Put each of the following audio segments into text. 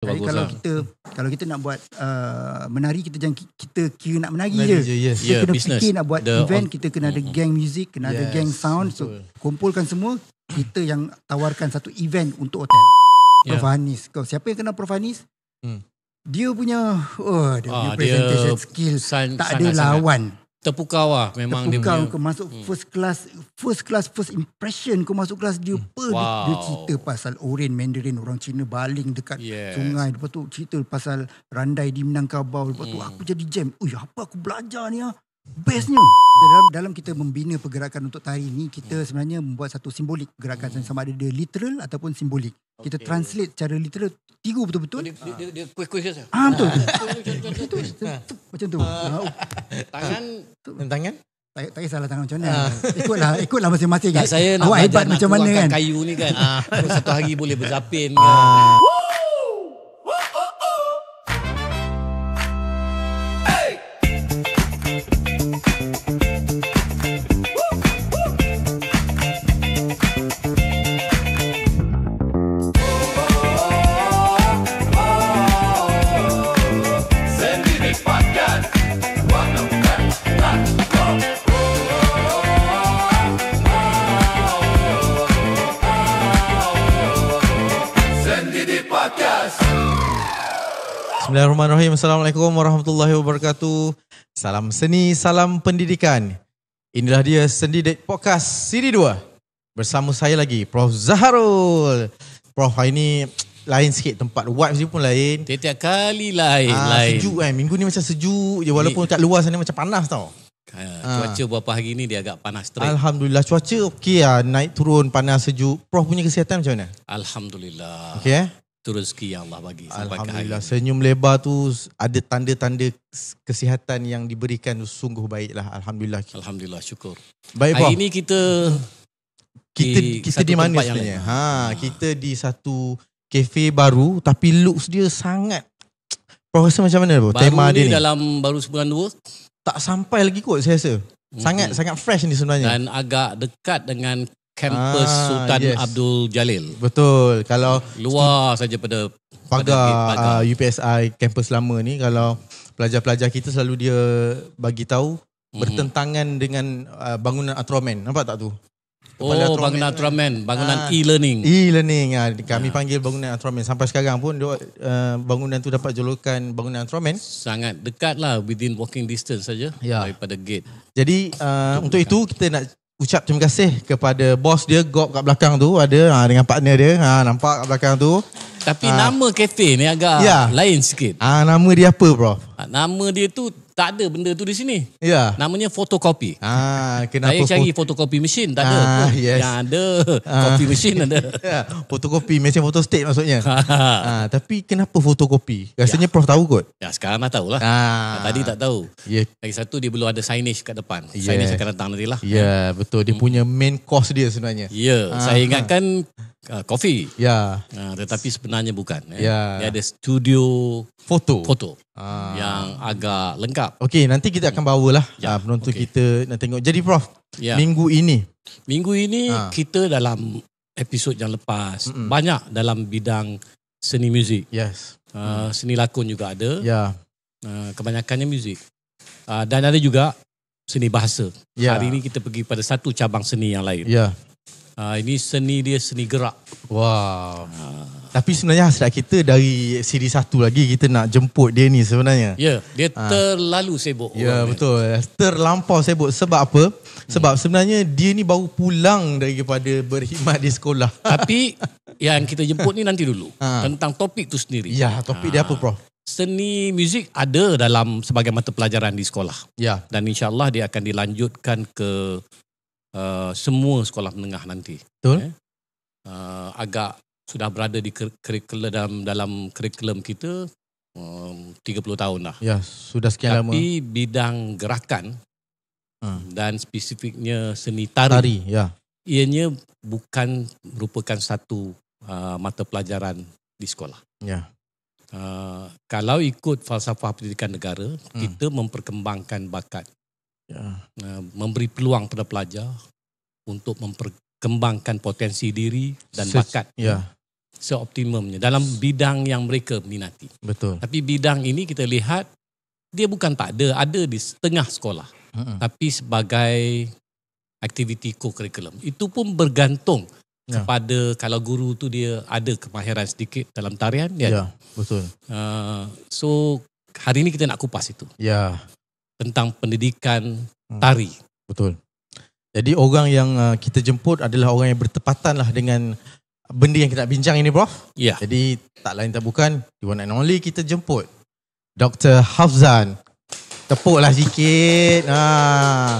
Jadi kalau kita nak buat menari, kita jangan kita kira nak menari je. Yes. Kita kena business. fikir nak buat event, kita kena ada gang music, kena ada gang sound. So kumpulkan semua, kita yang tawarkan satu event untuk hotel. Prof Hanis. Siapa yang kenal Prof Hanis? Dia punya presentation skill tak ada lawan. Terpukau lah memang dia punya. Kau masuk first impression, kau masuk kelas dia dia cerita pasal Oren Mandarin, orang Cina baling dekat sungai. Lepas tu cerita pasal randai di Minangkabau. Lepas tu aku jadi jam. Apa aku belajar ni bestnya. Dalam kita membina pergerakan untuk tari ni, kita sebenarnya membuat satu simbolik pergerakan, sama ada dia literal ataupun simbolik. Kita translate cara literal, tiru betul-betul. Dia kuih-kuih saja. Betul. Macam tu. Tangan? Tak kisahlah tangan macam mana. Ikutlah masing-masing. Tak, saya nak awak hebat nak macam mana kan. kayu ni kan. Satu hari boleh berzapin. Bismillahirrahmanirrahim. Assalamualaikum warahmatullahi wabarakatuh. Salam seni, salam pendidikan. Inilah dia Sendi Date Podcast Siri 2. Bersama saya lagi, Prof Zaharul. Prof, hari ni lain sikit tempat. Vibes dia pun lain. Tiap-tiap kali lain. Sejuk kan. Minggu ni macam sejuk je. Walaupun kat luar sana macam panas tau. Cuaca beberapa hari ni dia agak panas terik. Alhamdulillah, cuaca okey lah. Naik turun, panas, sejuk. Prof punya kesihatan macam mana? Alhamdulillah. Okey Itu rezeki yang Allah bagi. Alhamdulillah. Senyum lebar tu ada tanda-tanda kesihatan yang diberikan tu sungguh baiklah. Alhamdulillah. Alhamdulillah, syukur. Baik, Prof. Hari ni kita di mana sebenarnya? Kita di satu kafe baru tapi looks dia sangat. Prof rasa macam mana bro? Tema dia ni baru sebulan 2. Tak sampai lagi kot saya rasa. Sangat fresh ni sebenarnya. Dan agak dekat dengan kampus Sultan Abdul Jalil. Betul. Kalau luar saja pada pagar UPSI kampus lama ni, kalau pelajar-pelajar kita selalu dia bagi tahu bertentangan dengan bangunan Atroman. Nampak tak tu? Bangunan Atroman, bangunan e-learning. Kami panggil bangunan Atroman. Sampai sekarang pun bangunan tu dapat julukan bangunan Atroman. Sangat dekat lah, within walking distance saja daripada gate. Jadi untuk itu kita nak ucap terima kasih kepada bos dia, Gop kat belakang tu ada dengan partner dia. Nampak kat belakang tu. Tapi nama kafe ni agak lain sikit. Nama dia apa, Prof? Nama dia tu tak ada benda tu di sini. Ya. Namanya fotokopi. Kenapa saya cari fotokopi mesin, tak ada. Yes. Yang ada kopi mesin ada. Fotokopi, mesin fotostat maksudnya. Tapi kenapa fotokopi? Rasanya Prof tahu kot. Sekarang dah tahulah. Tadi tak tahu. Lagi satu dia belum ada signage kat depan. Signage akan datang nantilah. Ya, betul. Dia punya main course dia sebenarnya. Saya ingatkan kopi. Tetapi sebenarnya bukan. Dia ada studio foto. Yang agak lengkap. Okey, nanti kita akan bawalah penonton kita nak tengok. Jadi Prof, minggu ini kita dalam episod yang lepas banyak dalam bidang seni muzik. Seni lakon juga ada. Kebanyakannya muzik. Dan ada juga seni bahasa. Hari ini kita pergi pada satu cabang seni yang lain. Ini seni dia seni gerak. Wow. Tapi sebenarnya hasrat kita dari siri 1 lagi, kita nak jemput dia ni sebenarnya. Dia terlalu sibuk. Betul. Terlampau sibuk. Sebab apa? Sebab sebenarnya dia ni baru pulang daripada berkhidmat di sekolah. Tapi yang kita jemput ni nanti dulu. Tentang topik tu sendiri. Topik dia apa, Prof? Seni muzik ada dalam sebagai mata pelajaran di sekolah. Dan insya-Allah dia akan dilanjutkan ke semua sekolah menengah nanti. Betul. Agak sudah berada di kurikulum dalam kurikulum kita 30 tahun dah. Sudah sekian lama. Tapi bidang gerakan dan spesifiknya seni tari. Ianya bukan merupakan satu mata pelajaran di sekolah. Kalau ikut falsafah pendidikan negara, kita memperkembangkan bakat. Memberi peluang pada pelajar untuk memperkembangkan potensi diri dan bakat. seoptimumnya dalam bidang yang mereka minati. Betul. Tapi bidang ini kita lihat dia bukan tak ada di setengah sekolah. Tapi sebagai aktiviti co-curriculum. Itu pun bergantung kepada kalau guru tu dia ada kemahiran sedikit dalam tarian dia. Betul. So hari ini kita nak kupas itu. Tentang pendidikan tari. Betul. Jadi orang yang kita jemput adalah orang yang bertepatan lah dengan benda yang kita nak bincang ini, Prof. Jadi tak lain tak bukan, the one and only kita jemput Dr. Hafzan. Tepuklah sikit.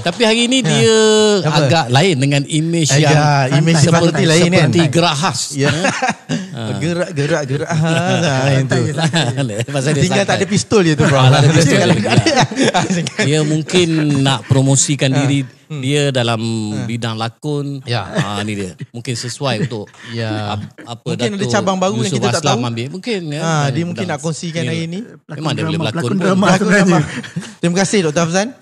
Tapi hari ini dia agak lain dengan image yang image seperti lain kan. Seperti gerak khas. Gerak tinggal tak ada pistol je tu, Prof. Dia mungkin nak promosikan diri dia dalam bidang lakon. Ni dia. Mungkin sesuai untuk apa mungkin ada cabang baru yang kita tak tahu. Mungkin dia mungkin nak kongsikan hari ini. Memang dia boleh berlakon. Drama. Terima kasih Dr. Hafzan.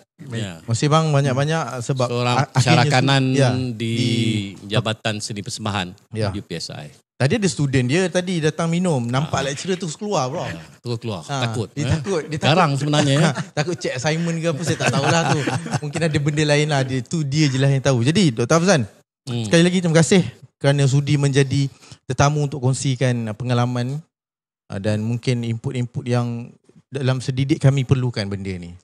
Masih bang banyak-banyak sebab seorang syarakanan di Jabatan Seni Persembahan UPSI. Tadi ada student dia tadi datang minum, nampak lecturer tu keluar, bro. Terus keluar. Takut. Dia takut. Garang sebenarnya. Takut check assignment ke apa, saya tak tahulah tu. Mungkin ada benda lain lah. Dia je lah yang tahu. Jadi Dr. Hafzan, sekali lagi terima kasih kerana sudi menjadi tetamu untuk kongsikan pengalaman dan mungkin input-input yang dalam sedidik kami perlukan benda ni.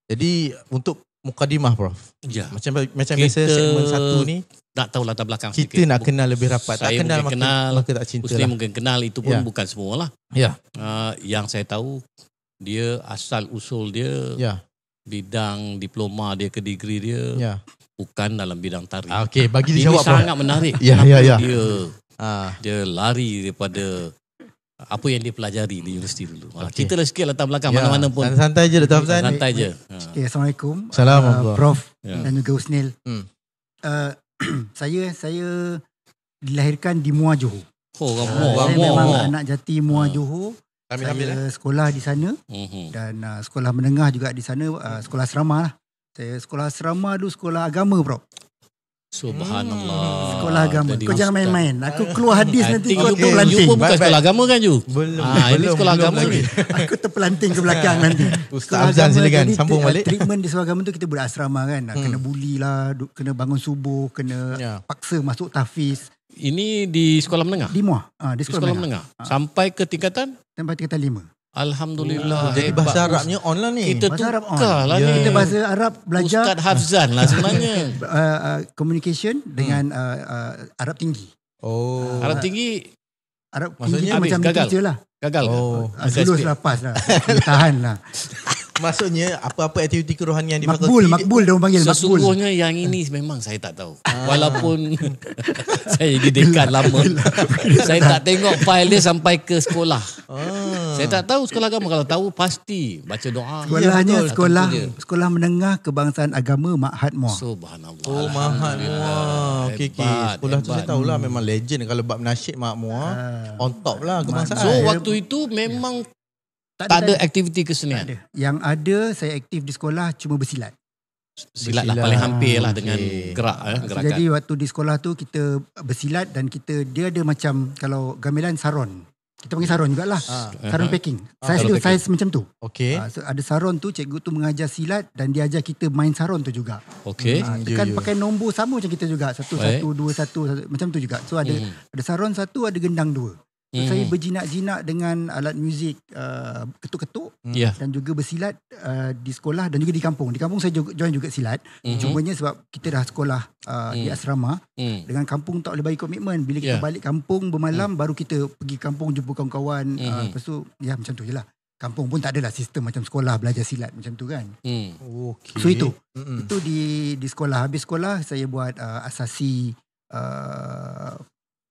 Jadi untuk mukadimah, Prof. Macam biasa segmen 1 ni nak tahu latar belakang kita sedikit. Nak kenal lebih rapat. Saya tak kenal maka tak cinta Muslim lah. mungkin kenal, itu pun bukan semua lah. Yang saya tahu dia asal usul dia bidang diploma dia ke degree dia bukan dalam bidang tari. Okey, bagi dia dijawab. Ini sangat menarik. Dia lari daripada apa yang dia pelajari di universiti dulu. Ceritalah sikit latar belakang mana-mana pun. Santai je Dr. Hafzan. Santai je. Assalamualaikum. Assalamualaikum. Prof dan juga Usnil. Saya dilahirkan di Muar Johor. Saya memang anak jati Muar Johor. Saya sekolah di sana dan sekolah menengah juga di sana, sekolah asrama lah. Saya sekolah asrama dulu, sekolah agama, Prof. Subhanallah. Sekolah agama. Kau jangan main-main. Aku keluar hadis nanti kau terpelanting. You pun bukan sekolah agama kan, You? Belum. Ini sekolah agama ni. Aku terpelanting ke belakang nanti. Ustaz Hafzan silakan sambung balik. Treatment di sekolah agama tu kita berasrama kan. Kena bully lah, kena bangun subuh, kena paksa masuk tahfiz. Ini di sekolah menengah? Di Muar. Di sekolah menengah. Sampai ke tingkatan? Sampai tingkatan 5. Alhamdulillah. Jadi bahasa Arabnya on lah ni. Kita tukar lah ni. Kita bahasa Arab belajar. Ustaz Hafzan lah sebenarnya. Communication dengan Arab tinggi. Arab tinggi. Arab maksudnya tinggi macam gagal. teacher lah. Gagal. Lulus lepas lah. Tahan lah. Maksudnya apa-apa aktiviti kerohanian di fakulti. Makbul dia orang panggil. Sesungguhnya yang ini memang saya tak tahu. Walaupun saya jadi dekan lama. Saya tak tengok file dia sampai ke sekolah. Saya tak tahu sekolah agama. Kalau tahu pasti baca doa. Sekolahnya sekolah menengah kebangsaan agama Ma'had Muar. Subhanallah. Ma'had Muar. Okey. Sekolah tu saya tahulah memang legend. Kalau bab nasyid Ma'had Muar on top lah kebangsaan. So waktu itu memang tak ada aktiviti kesenian. Yang ada saya aktif di sekolah cuma bersilat. Silat lah paling hampir lah dengan gerakan. Jadi waktu di sekolah tu kita bersilat dan dia ada macam kalau gamelan saron. Kita panggil saron jugalah. Saron packing. Saya macam tu. Okey. So ada saron tu, cikgu tu mengajar silat dan dia ajar kita main saron tu juga. Okey. Kan pakai nombor sama macam kita juga. 1 1 2 1 macam tu juga. So ada saron 1, ada gendang 2. So saya berjinak-jinak dengan alat muzik ketuk-ketuk dan juga bersilat di sekolah dan juga di kampung. Di kampung saya join juga silat. Cumanya sebab kita dah sekolah di asrama, dengan kampung tak boleh bagi komitmen. Bila kita balik kampung bermalam, baru kita pergi kampung jumpa kawan-kawan. Lepas tu macam tu je lah. Kampung pun tak adalah sistem macam sekolah belajar silat macam tu kan. Okay. So itu di sekolah. Habis sekolah saya buat asasi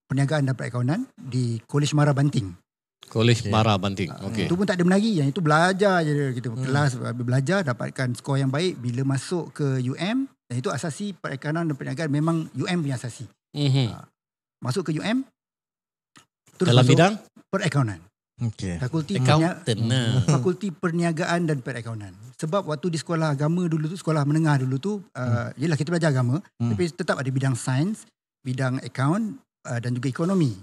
perniagaan dan perakaunan di Kolej Mara Banting. Kolej Mara Banting. Itu pun tak ada menari. Yang itu belajar je kita. Kelas belajar, dapatkan skor yang baik. Bila masuk ke UM, dan itu asasi perakaunan dan perniagaan memang UM punya asasi. Masuk ke UM, terus dalam masuk bidang perakaunan. Fakulti Perniagaan dan Perakaunan. Sebab waktu di sekolah agama dulu tu, sekolah menengah dulu tu, yelah kita belajar agama, tapi tetap ada bidang sains, bidang account, dan juga ekonomi.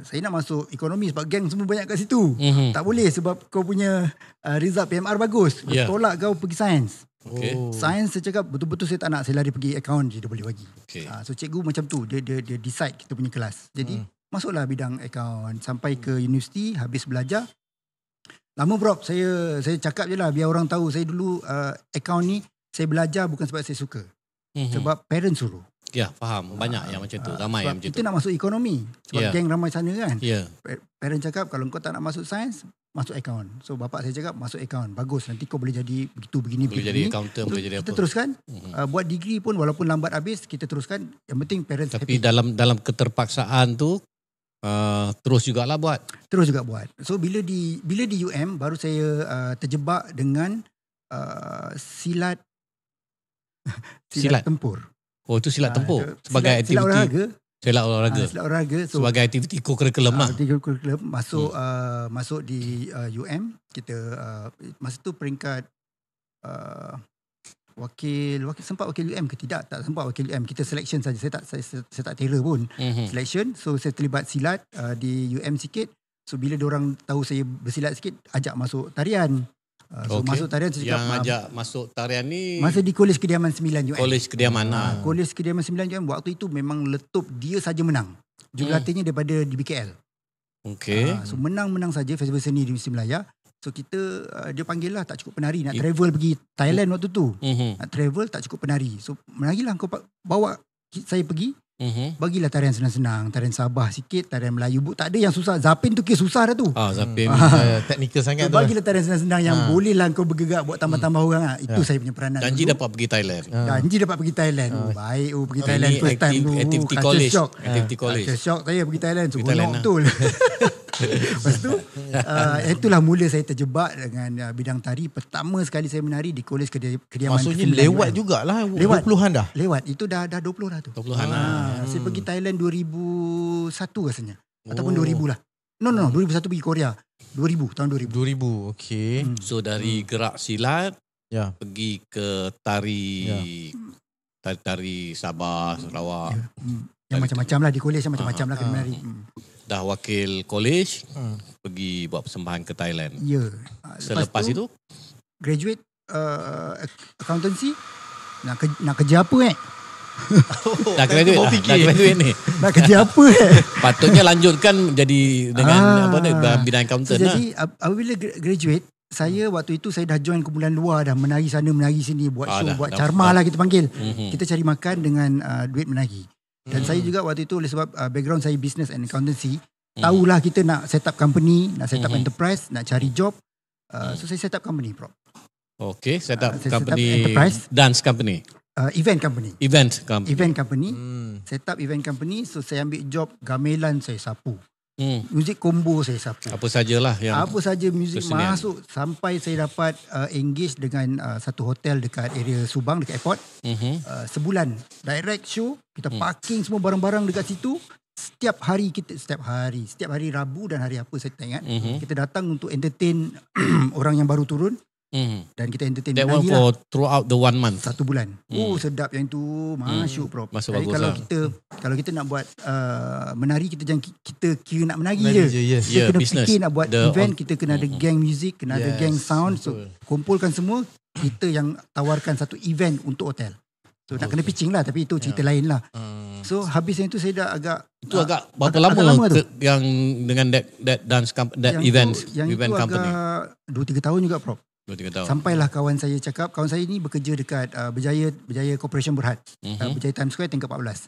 Saya nak masuk ekonomi sebab geng semua banyak kat situ. Tak boleh sebab kau punya result PMR bagus. Tolak kau pergi sains. Sains saya cakap betul-betul saya tak nak. Saya lari pergi akaun je dia boleh bagi. So cikgu macam tu. Dia decide kita punya kelas. Jadi masuklah bidang akaun sampai ke universiti, habis belajar. Lama Prof, saya cakap je lah biar orang tahu. Saya dulu akaun ni saya belajar bukan sebab saya suka. Sebab parents suruh. Ya, faham. Banyak yang macam tu. Ramai yang macam tu. Kita nak masuk ekonomi. Sebab geng ramai sana kan. Parents cakap kalau kau tak nak masuk sains, masuk akaun. So bapak saya cakap masuk akaun. Bagus, nanti kau boleh jadi begitu begini. Boleh jadi accountant, boleh jadi kita apa. Teruskan. Buat degree pun walaupun lambat habis, kita teruskan. Yang penting parents tapi happy. dalam keterpaksaan tu, terus jugalah buat. Terus juga buat. So bila di UM, baru saya terjebak dengan silat tempur. Oh, itu silat tempur sebagai aktiviti silat olahraga. So, sebagai aktiviti co-curriculum lah. Aktiviti co-curriculum masuk di UM. Kita masa tu peringkat wakil sempat wakil UM ke tidak? Tak sempat wakil UM. Kita selection saja. Saya tak tera pun. Selection. So saya terlibat silat di UM sikit. So bila diorang tahu saya bersilat sikit, ajak masuk tarian. So masuk tarian yang ajak masuk tarian ni masa di Kolej Kediaman 9 UM. Kolej Kediaman. Kolej Kediaman 9 UM waktu itu memang letup dia saja menang. Jurulatihnya daripada di BKL. So menang saja festival seni di Mesti Melaya. So kita dia panggil lah tak cukup penari nak travel pergi Thailand waktu tu. Nak travel tak cukup penari. So menarilah kau bawa saya pergi. Bagilah tarian senang-senang, tarian Sabah sikit, tarian Melayu. Tak ada yang susah. Zapin tu kira susah dah tu. Zapin teknikal sangat tu. Bagilah tarian senang-senang yang boleh lah kau bergerak buat tambah-tambah orang. Itu saya punya peranan. Janji dapat pergi Thailand. Janji dapat pergi Thailand. Baik pergi Thailand first time tu. Activity college. Culture shock saya pergi Thailand. Seronok betul. Lepas tu itulah mula saya terjebak dengan bidang tari. Pertama sekali saya menari di Kolej Kediaman. Maksudnya lewat jugalah. 20-an dah? Lewat. Itu dah 20 dah tu. 20-an saya pergi Thailand 2001 rasanya. Ataupun 2000 lah. No, 2001 pergi Korea. Tahun 2000. 2000, okey. So dari gerak silat, pergi ke tari Sabah, Sarawak. Yang macam-macam lah di kolej, macam-macam lah kena menari. Dah wakil kolej, pergi buat persembahan ke Thailand. Selepas itu? Graduate accountancy. Nak kerja apa Dah graduate ni. Nak kerja apa Patutnya lanjutkan jadi dengan bidang accountant lah. Jadi apabila graduate, saya waktu itu saya dah join kumpulan luar dah, menari sana menari sini, buat show, buat carma lah kita panggil. Kita cari makan dengan duit menari. Dan saya juga waktu itu oleh sebab background saya business and accountancy, tahulah kita nak set up company, nak set up enterprise, nak cari job. So saya set up company, Prof. Okay, set up company, dance company. Event company. Event company. Set up event company. So saya ambil job gamelan saya sapu. Muzik combo saya sapu. Apa sajalah yang apa saja muzik masuk sampai saya dapat engage dengan satu hotel dekat area Subang dekat airport. Sebulan direct show, kita parking semua barang-barang dekat situ. Setiap hari Rabu dan hari apa saya tak ingat. Kita datang untuk entertain orang yang baru turun. Dan kita entertain that one for throughout the 1 month. 1 bulan. Sedap yang tu. Masuk Prof. Masuk jadi bagus kalau kita nak buat menari, kita jangan kita kira nak menari je. Kita kena business. Fikir nak buat event, kita kena ada gang music, kena ada gang sound. So kumpulkan semua, kita yang tawarkan satu event untuk hotel. So nak kena pitching lah, tapi itu cerita lain lah. So habis yang itu saya dah agak berapa lama yang dengan that dance event company? 2-3 tahun juga Prof. 2-3 tahun. Sampailah kawan saya cakap, kawan saya ni bekerja dekat Berjaya Corporation Berhad, Berjaya Times Square tingkat 14.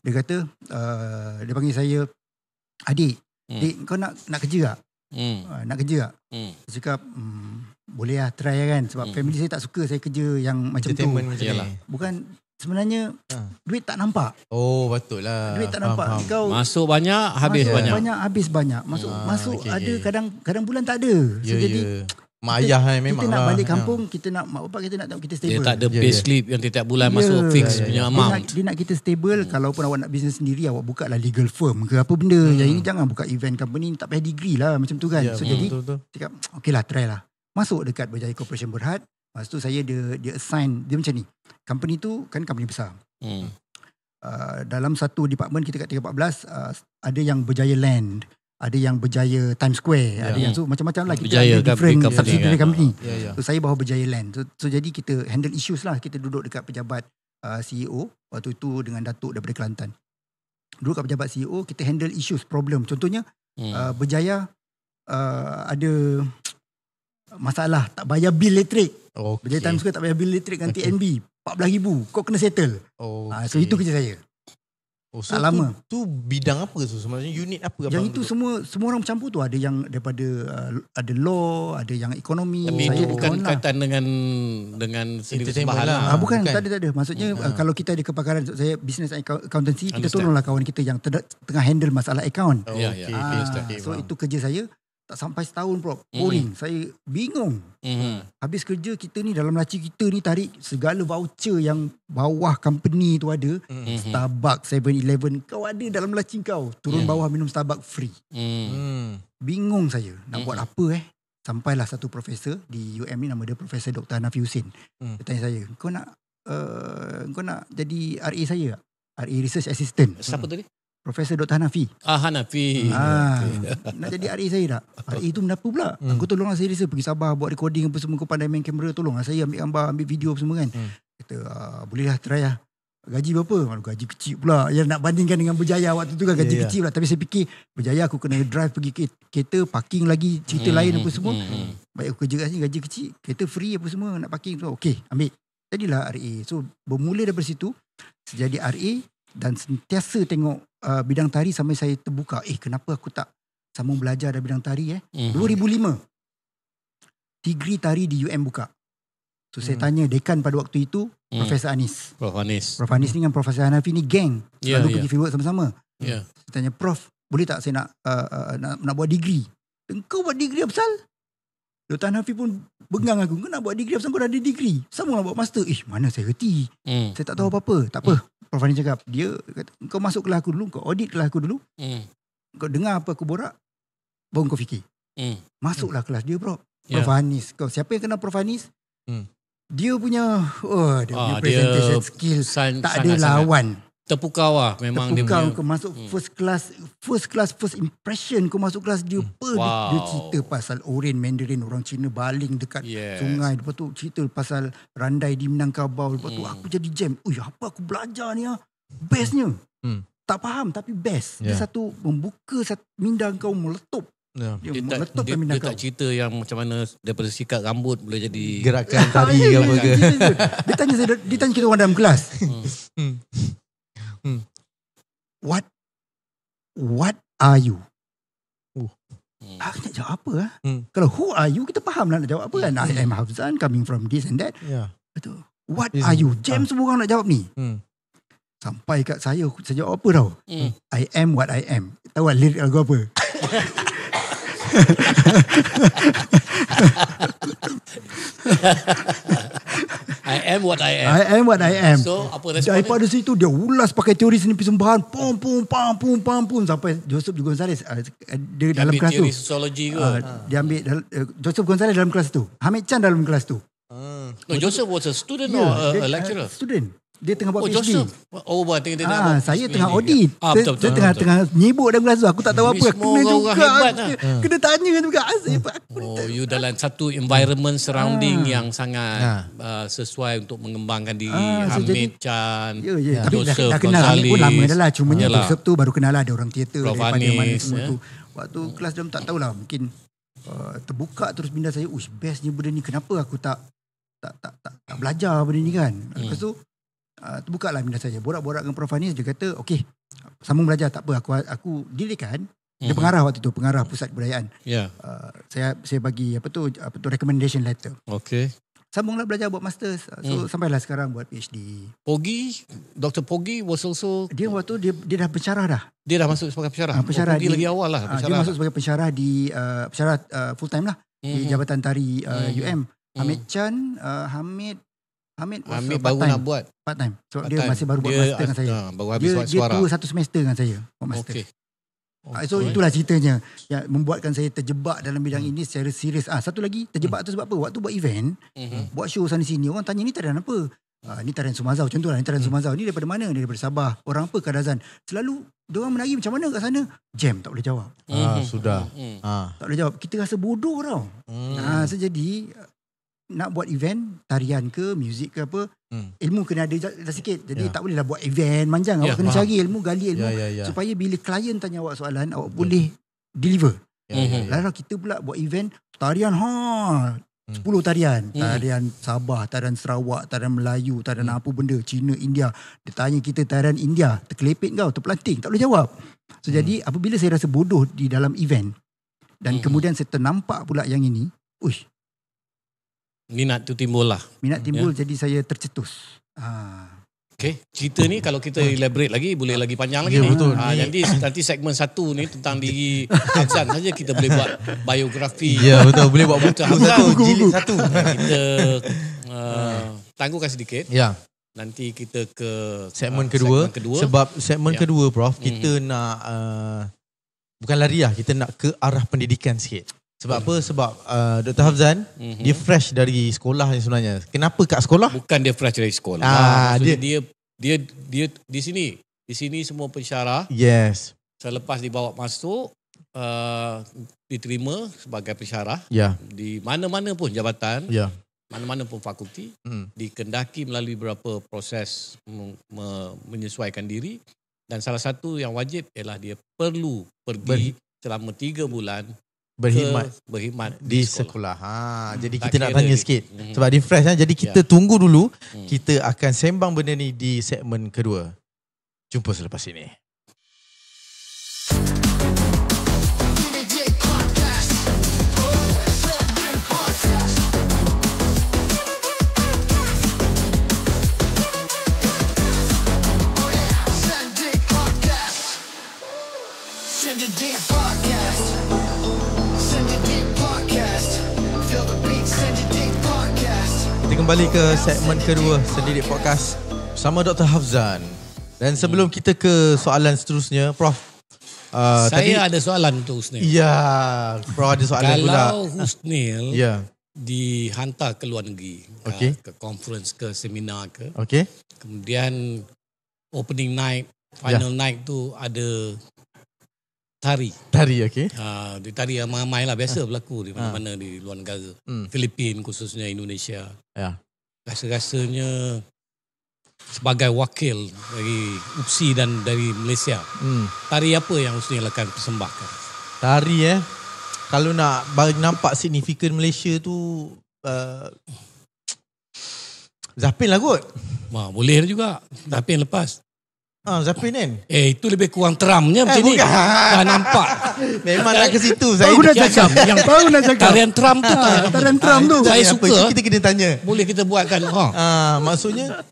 Dia kata, dia panggil saya, adik, kau nak kerja tak? Nak kerja tak? Saya cakap, boleh lah, try kan. Sebab family saya tak suka saya kerja yang macam tu. Bukan, sebenarnya duit tak nampak. Oh, betul lah. Duit tak nampak. Kau masuk banyak, habis banyak. Masuk ada, kadang bulan tak ada. So jadi mak ayah memang kita nak balik kampung, kita nak mak bapak kita nak kita stable. Dia tak ada pay slip yang tiap bulan masuk fix punya amount. Dia nak kita stable. Kalaupun awak nak bisnes sendiri, awak buka lah legal firm ke apa benda. Yang ini jangan buka event company, tak payah degree lah macam tu kan. So jadi cakap okey lah, try lah. Masuk dekat Berjaya Corporation Berhad. Lepas tu saya dia assign, dia macam ni. Company tu kan company besar. dalam satu department kita kat 314 ada yang Berjaya Land, ada yang Berjaya Times Square, ada yang macam-macam lah, kita Berjaya ada different subsidiary company. Yeah. So saya bawa Berjaya Land. So jadi kita handle issues lah. Kita duduk dekat pejabat CEO waktu itu dengan Datuk daripada Kelantan. Duduk kat pejabat CEO, kita handle issues, problem. Contohnya Berjaya ada masalah tak bayar bil elektrik. Berjaya Times Square tak bayar bil elektrik dengan TNB 14,000, kau kena settle. So itu kerja saya. So tak lama. Tu bidang apa tu sebenarnya? Unit apa? Yang itu semua orang bercampur tu. Ada yang daripada ada law, ada yang ekonomi. Tapi itu bukan kaitan dengan seni persembahan lah. Bukan, tak ada. Maksudnya kalau kita ada kepakaran, saya business accountancy, kita tolonglah kawan kita yang tengah handle masalah account. So itu kerja saya. Tak sampai setahun, Prof. Boring. Saya bingung. Habis kerja, kita ni dalam laci kita ni tarik segala voucher yang bawah company tu ada. Starbucks, 7-Eleven, kau ada dalam laci kau. Turun bawah minum Starbucks free. Bingung saya. Nak buat apa Sampailah satu profesor di UM ni, nama dia Profesor Dr. Hanafi Husin. Dia tanya saya, kau nak jadi RA saya tak? RA Research Assistant. Siapa tadi? Profesor Dr. Hanafi. Hanafi. Nak jadi RA saya tak? RA tu kenapa pula? Aku tolonglah saya pergi Sabah buat recording apa semua. Kau pandai main kamera, tolonglah saya ambil gambar, ambil video apa semua kan. Kata, bolehlah try lah. Gaji berapa? Gaji kecil pula. Yang nak bandingkan dengan Berjaya waktu tu kan gaji kecil pula. Tapi saya fikir Berjaya aku kena drive pergi kereta, parking lagi, cerita lain apa semua. Baik aku kerja kat sini gaji kecil, kereta free apa semua, nak parking tu. Okey, ambil. Jadilah RA. So bermula daripada situ, sejadi RA dan sentiasa tengok bidang tari sampai saya terbuka. Kenapa aku tak sambung belajar dalam bidang tari 2005 degree tari di UM buka. So saya tanya dekan pada waktu itu, Profesor Anis. Prof Anis ni dengan Profesor Hanafi ni geng. Selalu pergi fieldwork sama-sama. Saya tanya, Prof, boleh tak saya nak buat degree? Engkau buat degree apa pasal? Dr. Hanafi pun bengang aku. Kau nak buat degree apa pasal? Kau dah ada degree. Sama nak buat master. Mana saya reti. Saya tak tahu apa-apa. Tak apa. Prof Anis cakap, dia kata, kau masuk kelas aku dulu, kau audit kelas aku dulu. Kau dengar apa aku borak, baru kau fikir. Masuklah kelas dia, Prof. Prof Anis. Kau siapa yang kenal Prof Anis? Dia punya presentation skill tak ada lawan. Terpukau lah memang. Terpukau kau masuk first impression kau masuk kelas dia dia cerita pasal Oren Mandarin, orang Cina baling dekat sungai. Lepas tu cerita pasal Randai di Minangkabau. Lepas tu aku jadi jam. Apa aku belajar ni bestnya. Tak faham tapi best. Dia satu membuka minda kau meletup. Dia tak cerita yang macam mana daripada sikat rambut boleh jadi gerakan tari ke apa ke. Dia tanya kita orang dalam kelas. What are you? Aku nak jawab apa Kalau who are you, kita faham lah nak jawab apa kan. I am Hafzan, coming from this and that. Betul. What are you? Jam semua orang nak jawab ni. Sampai kat saya jawab apa tau. I am what I am. Tahu tak lirik lagu apa? I am what I am. I am what I am. So apa respon daripada situ dia ulas pakai teori seni persembahan, pum sampai Joseph Gonzalez dia dalam kelas tu. Teori sosiologi ke? Dia ambil Joseph Gonzalez dalam kelas tu. Hamid Chan dalam kelas tu. Joseph was a student or a lecturer? Student. Dia tengah buat PhD. Joseph. Saya tengah audit. Betul. Saya tengah nyibuk dalam kelas tu. Aku tak tahu apa. Kena juga. Kena tanya juga. You dalam satu environment surrounding yang sangat sesuai untuk mengembangkan diri. Hamid Chan, Joseph dah kenal Hamid pun lama dah lah. Cumanya Joseph tu baru kenal lah. Ada orang teater daripada mana semua tu. Waktu kelas dia tak tahulah. Mungkin terbuka terus minda saya. Bestnya benda ni. Kenapa aku tak belajar benda ni kan. Lepas tu terbuka lah minda saya. Borak-borak dengan Prof Anis. Dia kata okey, sambung belajar tak apa. Aku dirikan. Dia pengarah waktu tu, pengarah pusat kebudayaan. Saya bagi apa tu recommendation letter. Okey. Sambunglah belajar buat masters. So sampailah sekarang buat PhD. Dr. Pogi was also, dia waktu dia dah pensyarah dah. Dia dah masuk sebagai pensyarah. Pogi lagi awal lah. Dia masuk sebagai pensyarah di pensyarah full time lah di Jabatan Tari UM. Hamid Chan, Hamid baru nak buat part time. So dia masih baru buat master dengan saya. Baru habis buat suara. Dia tua satu semester dengan saya buat master. So itulah ceritanya yang membuatkan saya terjebak dalam bidang ini secara serius. Satu lagi terjebak tu sebab apa? Waktu buat event, buat show sana sini, orang tanya ni tarian apa? Ni tarian Sumazau contohlah, ni tarian Sumazau ni daripada mana? Ni daripada Sabah. Orang apa Kadazan? Selalu diorang menari macam mana kat sana? Jam, tak boleh jawab. Sudah. Tak boleh jawab. Kita rasa bodoh tau. So jadi nak buat event tarian ke muzik ke apa, ilmu kena ada dah sikit. Jadi tak bolehlah buat event manjang. Awak kena cari ilmu, gali ilmu supaya bila klien tanya awak soalan, awak boleh deliver. Lalu kita pula buat event tarian 10 tarian. Tarian Sabah, tarian Sarawak, tarian Melayu, tarian apa benda, Cina, India. Dia tanya kita tarian India, terkelepit kau, terpelanting, tak boleh jawab. So jadi apabila saya rasa bodoh di dalam event dan kemudian saya ternampak pula yang ini, minat tu timbul lah. Minat timbul, jadi saya tercetus. Okay, cerita ni kalau kita elaborate lagi boleh lagi panjang lagi ni. Betul. Nanti segmen 1 ni tentang diri Hafzan saja kita boleh buat biografi. Ya betul, boleh buat buku satu, jilid satu. Kita tangguhkan sedikit. Ya. Nanti kita ke segmen kedua. Sebab segmen kedua Prof, kita nak bukan lari lah, kita nak ke arah pendidikan sikit. Sebab apa? Sebab Dr. Hafzan dia fresh dari sekolah ni sebenarnya. Kenapa kat sekolah? Bukan dia fresh dari sekolah. Dia di sini. Di sini semua pensyarah. Yes. Selepas dibawa masuk diterima sebagai pensyarah. Di mana-mana pun jabatan. Mana-mana pun fakulti. Dikendaki melalui beberapa proses menyesuaikan diri. Dan salah satu yang wajib ialah dia perlu pergi selama 3 bulan berkhidmat di sekolah. Jadi kita nak tanya sikit sebab dia fresh jadi kita tunggu dulu. Kita akan sembang benda ni di segmen kedua. Jumpa selepas ini. Kembali ke segmen kedua Sendidik Podcast bersama Dr. Hafzan. Dan sebelum kita ke soalan seterusnya, Prof, saya ada soalan untuk Husnil. Ya, Prof ada soalan kalau pula. Kalau Husnil dihantar ke luar negeri, ke conference, ke seminar ke, kemudian opening night, final night tu ada tari, di tari ramai-ramai lah, biasa berlaku di mana-mana di luar negara, Filipina khususnya, Indonesia. Rasa-rasanya sebagai wakil dari UPSI dan dari Malaysia, tari apa yang Husnil akan persembahkan? Tari kalau nak nampak signifikan Malaysia tu, Zapin lah kot. Boleh juga, Zapin lepas. Zapin kan? Itu lebih kurang teramnya macam ni. Dah nampak. Memang nak ke situ. Saya baru nak cakap. Tarian Trump tu. Tarian Trump tu. Saya suka. Kita kena tanya. Boleh kita buatkan. Maksudnya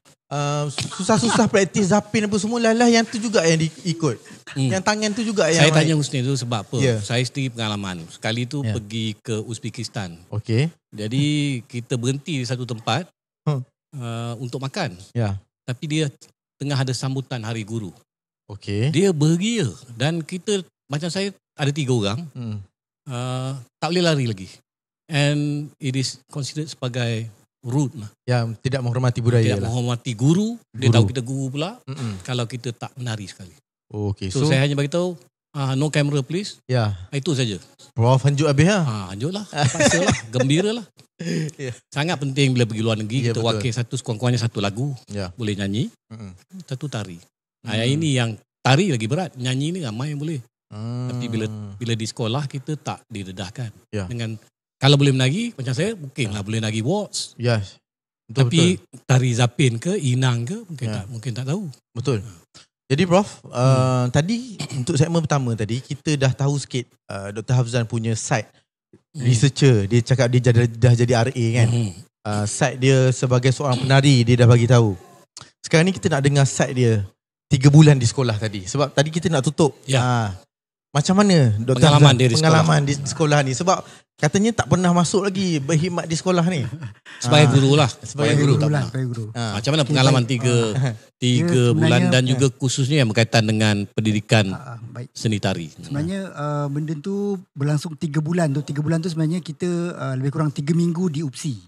susah-susah praktis Zapin apa semua lah yang tu juga yang diikut. Yang tangan tu juga yang. Saya tanya Husni tu sebab apa? Saya sendiri pengalaman. Sekali tu pergi ke Uzbekistan. Jadi kita berhenti di satu tempat untuk makan. Tapi dia tengah ada sambutan Hari Guru. Dia beria. Dan kita, macam saya, ada 3 orang. Tak boleh lari lagi. And it is considered sebagai rude lah. Yang tidak menghormati budaya tidak lah. Menghormati guru. Dia tahu kita guru pula. Kalau kita tak menari sekali. So saya hanya beritahu, no camera please. Itu saja. Prof hanjuk habis lah. Hanjuk lah. Paksa lah. Gembira lah. Sangat penting bila pergi luar negeri, kita wakil sekurang-kurangnya 1 lagu. Boleh nyanyi. 1 tari. Yang ini yang tari lagi berat. Nyanyi ni ramai yang boleh. Tapi bila di sekolah kita tak didedahkan. Dengan kalau boleh menari macam saya, mungkinlah boleh menari waltz. Tapi tari Zapin ke Inang ke mungkin tak tahu. Betul. Jadi Prof, tadi untuk segmen pertama tadi kita dah tahu sikit Dr. Hafzan punya side researcher. Dia cakap dia dah jadi RA kan. Side dia sebagai seorang penari dia dah bagi tahu. Sekarang ni kita nak dengar side dia 3 bulan di sekolah tadi. Sebab tadi kita nak tutup. Macam mana Dr. pengalaman di sekolah ni? Sebab katanya tak pernah masuk lagi berkhidmat di sekolah ni. Sebagai guru lah. Sebagai guru. Macam mana pengalaman 3 bulan dan juga khususnya yang berkaitan dengan pendidikan seni tari? Sebenarnya benda tu berlangsung 3 bulan tu. 3 bulan tu sebenarnya kita lebih kurang 3 minggu di UPSI.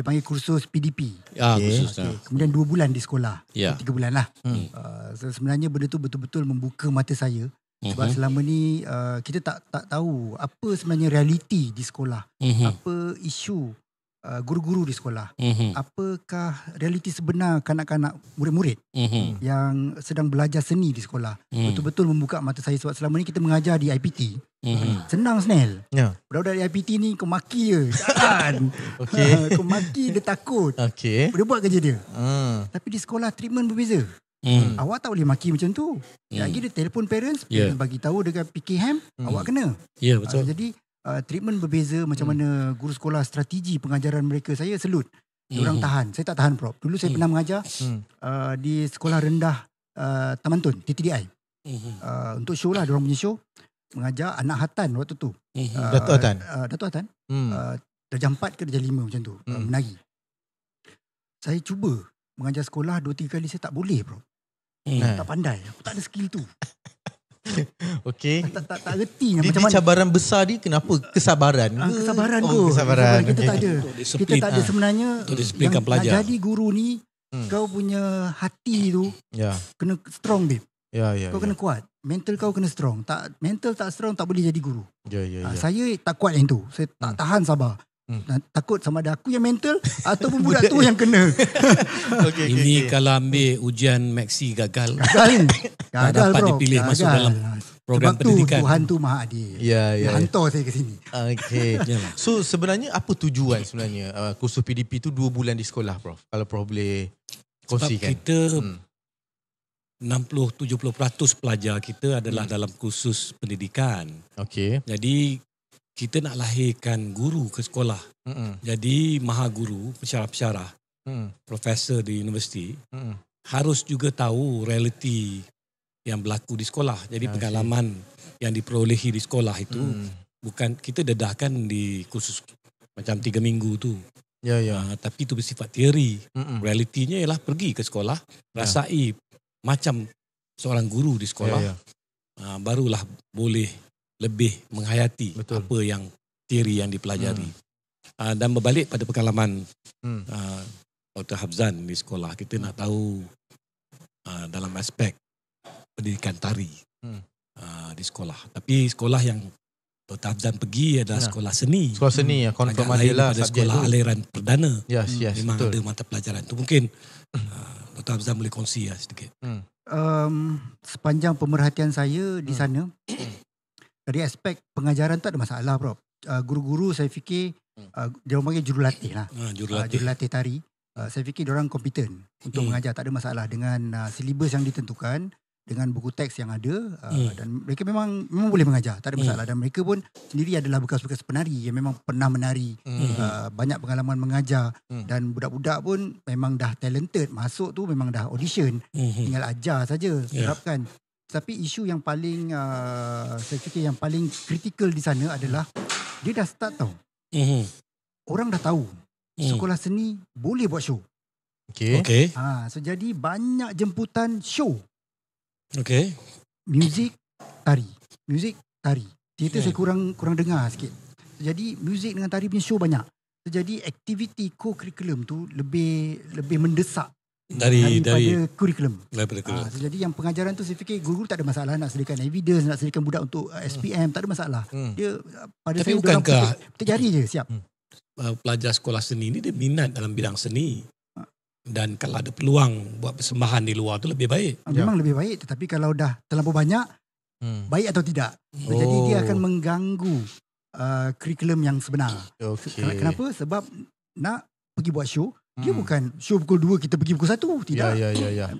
dia panggil kursus PDP. Kemudian 2 bulan di sekolah. 3 bulan lah. So sebenarnya benda tu betul-betul membuka mata saya. Sebab selama ni kita tak tahu apa sebenarnya realiti di sekolah. Apa isu guru-guru di sekolah. Apakah realiti sebenar kanak-kanak murid-murid yang sedang belajar seni di sekolah. Betul-betul membuka mata saya sebab selama ni kita mengajar di IPT. Senang Snell. Budak-budak di IPT ni kau maki je. Jangan. Kau maki dia takut. Dia buat kerja dia. Tapi di sekolah treatment berbeza. Awak tak boleh maki macam tu. Lagi dia telefon parents, parents bagi tahu dekat PKM, awak kena. Betul. Jadi treatment berbeza macam mana guru sekolah strategi pengajaran mereka. Saya selut. Diorang tahan. Saya tak tahan Prof. Dulu saya pernah mengajar di sekolah rendah Taman Tun, TTDI. Untuk show lah, diorang punya show. Mengajar anak Hatan waktu tu. Datuk Hatan. Datuk Hatan. Darjah 4 ke darjah 5 macam tu. Menari. Saya cuba mengajar sekolah 2-3 kali, saya tak boleh Prof. Tak pandai. Aku tak ada skill tu. Tak reti macam mana. Cabaran besar dia kenapa? Kesabaran. Kesabaran tu. Kita tak ada. Kita tak ada sebenarnya. Yang nak jadi guru ni, kau punya hati tu kena strong babe. Kau kena kuat. Mental kau kena strong. Mental tak strong tak boleh jadi guru. Saya tak kuat yang tu. Saya tak tahan sabar. Takut sama ada aku yang mental ataupun budak tu yang kena. Ini kalau ambil ujian Maxi gagal tak dapat bro. Dipilih masuk dalam program sebab pendidikan. Tu Tuhan tu maha adil. Dia hantar saya ke sini. So sebenarnya apa tujuan sebenarnya kursus PDP tu 2 bulan di sekolah Prof? Kalau Prof boleh kongsikan. Sebab kita 60-70% pelajar kita adalah dalam kursus pendidikan. Jadi kita nak lahirkan guru ke sekolah. Jadi maha guru, pensyarah-pensyarah, profesor di universiti harus juga tahu realiti yang berlaku di sekolah. Jadi pengalaman yang diperolehi di sekolah itu bukan kita dedahkan di kursus macam 3 minggu tu. Tapi itu bersifat teori. Realitinya ialah pergi ke sekolah, rasai macam seorang guru di sekolah. Barulah boleh lebih menghayati apa yang teori yang dipelajari. Dan berbalik pada pengalaman Dr. Hafzan di sekolah, kita nak tahu dalam aspek pendidikan tari di sekolah. Tapi sekolah yang Dr. Hafzan pergi adalah sekolah seni. Sekolah seni, confirm agak lain lah pada sekolah tu. Aliran perdana. Memang betul. ada mata pelajaran tu. Mungkin Dr. Hafzan boleh kongsi sedikit. Sepanjang pemerhatian saya di sana, dari aspek pengajaran tak ada masalah Prof. Guru-guru saya fikir dia orang panggil jurulatih lah. Jurulatih tari. Saya fikir dia orang kompeten untuk mengajar, tak ada masalah dengan silibus yang ditentukan, dengan buku teks yang ada, dan mereka memang boleh mengajar, tak ada masalah. Dan mereka pun sendiri adalah bekas-bekas penari yang memang pernah menari, banyak pengalaman mengajar, dan budak-budak pun memang dah talented, masuk tu memang dah audition, tinggal ajar saja, terapkan. Tapi isu yang paling saya fikir yang paling kritikal di sana adalah dia dah start tau. Orang dah tahu sekolah seni boleh buat show. So jadi banyak jemputan show. Muzik, tari. Teater saya kurang dengar sikit. Jadi muzik dengan tari punya show banyak. Jadi aktiviti co-curriculum tu lebih mendesak daripada kurikulum. Jadi yang pengajaran tu saya fikir guru tak ada masalah nak sediakan evidence, nak sediakan budak untuk SPM, tak ada masalah. Dia pada tapi saya bukankah petik jari je siap. Pelajar sekolah seni ni dia minat dalam bidang seni. Dan kalau ada peluang buat persembahan di luar tu lebih baik. Memang lebih baik, tetapi kalau dah terlampau banyak, baik atau tidak. Jadi dia akan mengganggu kurikulum yang sebenar. Kenapa? Sebab nak pergi buat show, dia bukan show pukul 2 kita pergi pukul 1. Tidak.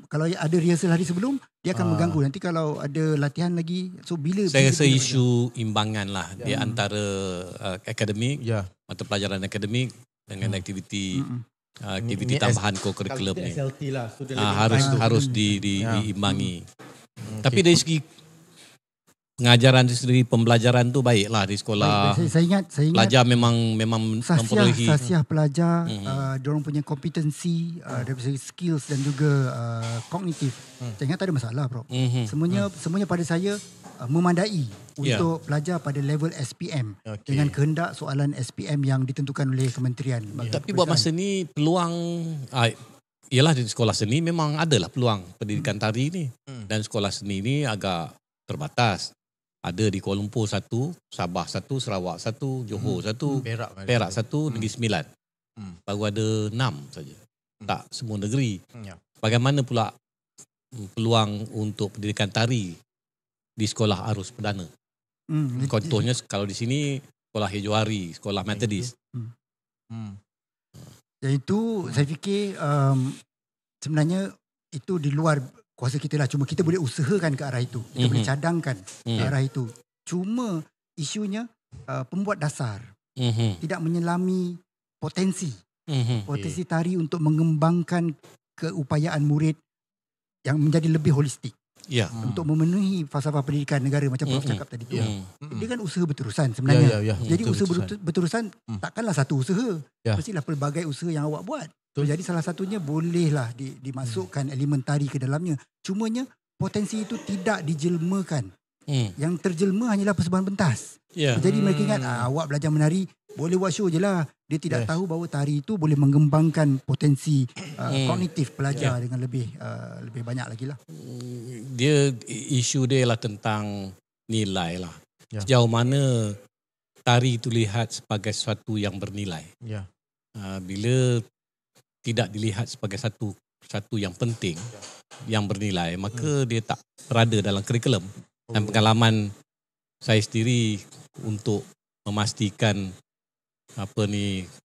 Kalau ada rehearsal hari sebelum, dia akan mengganggu. Nanti kalau ada latihan lagi, so saya rasa isu imbangan lah di antara akademik, mata pelajaran akademik dengan aktiviti tambahan co-curriculum ni. Harus diimbangi. Tapi dari segi pengajaran sendiri, pembelajaran tu baiklah di sekolah. Saya ingat pelajar memang memperoleh sasiah pelajar, diorang punya kompetensi dari segi skills dan juga kognitif. Saya ingat tak ada masalah, bro. Semuanya pada saya memandai untuk pelajar pada level SPM dengan kehendak soalan SPM yang ditentukan oleh kementerian. Tapi buat masa ni peluang ialah di sekolah seni memang adalah peluang pendidikan tari ni. Dan sekolah seni ni agak terbatas. Ada di Kuala Lumpur 1, Sabah 1, Sarawak 1, Johor 1, Perak 1, Negeri Sembilan. Baru ada 6 saja. Tak semua negeri. Bagaimana pula peluang untuk pendidikan tari di sekolah arus perdana? Contohnya kalau di sini sekolah Hijauari, sekolah Methodist. Yang itu saya fikir sebenarnya itu di luar kuasa kita lah. Cuma kita boleh usahakan ke arah itu. Kita boleh cadangkan ke arah itu. Cuma isunya pembuat dasar tidak menyelami potensi tari untuk mengembangkan keupayaan murid yang menjadi lebih holistik. Untuk memenuhi falsafah pendidikan negara macam Prof cakap tadi tu. Dia kan usaha berterusan sebenarnya. Jadi usaha berterusan takkanlah satu usaha. Mestilah pelbagai usaha yang awak buat. Jadi salah satunya bolehlah dimasukkan elemen tari ke dalamnya. Cumanya potensi itu tidak dijelmakan. Yang terjelma hanyalah persembahan pentas. Jadi mereka ingat awak belajar menari boleh buat show je lah. Dia tidak tahu bahawa tari itu boleh mengembangkan potensi kognitif pelajar dengan lebih banyak lagi lah. Dia isu dia lah tentang nilai lah. Sejauh mana tari itu lihat sebagai sesuatu yang bernilai. Bila tidak dilihat sebagai satu yang penting, yang bernilai, maka dia tak berada dalam kurikulum. Dan pengalaman saya sendiri untuk memastikan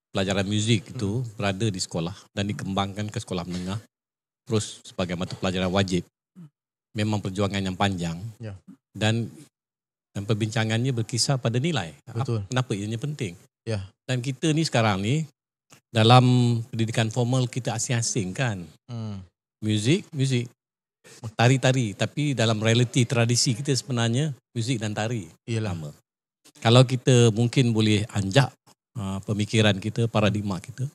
pelajaran muzik itu berada di sekolah dan dikembangkan ke sekolah menengah terus sebagai mata pelajaran wajib, memang perjuangan yang panjang. Dan perbincangannya berkisar pada nilai. Kenapa ianya penting? Dan kita ni sekarang ni dalam pendidikan formal kita asing-asing kan. Muzik, tari-tari. Tapi dalam realiti tradisi kita sebenarnya muzik dan tari sama. Kalau kita mungkin boleh anjak pemikiran kita, paradigma kita,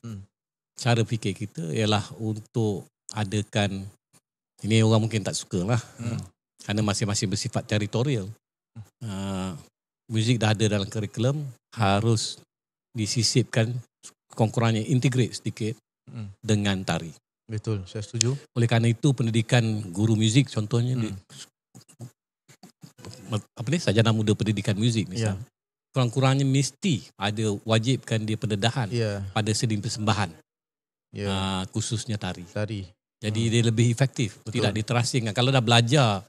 cara fikir kita ialah untuk adakan, ini orang mungkin tak suka lah, kerana masing-masing bersifat teritorial. Muzik dah ada dalam kurikulum, harus disisipkan kurang-kurangnya integrate sedikit dengan tari. Betul, saya setuju. Oleh kerana itu pendidikan guru muzik contohnya sarjana muda pendidikan muzik misalnya, kurang-kurangnya mesti ada wajibkan dia pendedahan pada seni persembahan, khususnya tari. Jadi dia lebih efektif. Tidak diterasingkan. Kalau dah belajar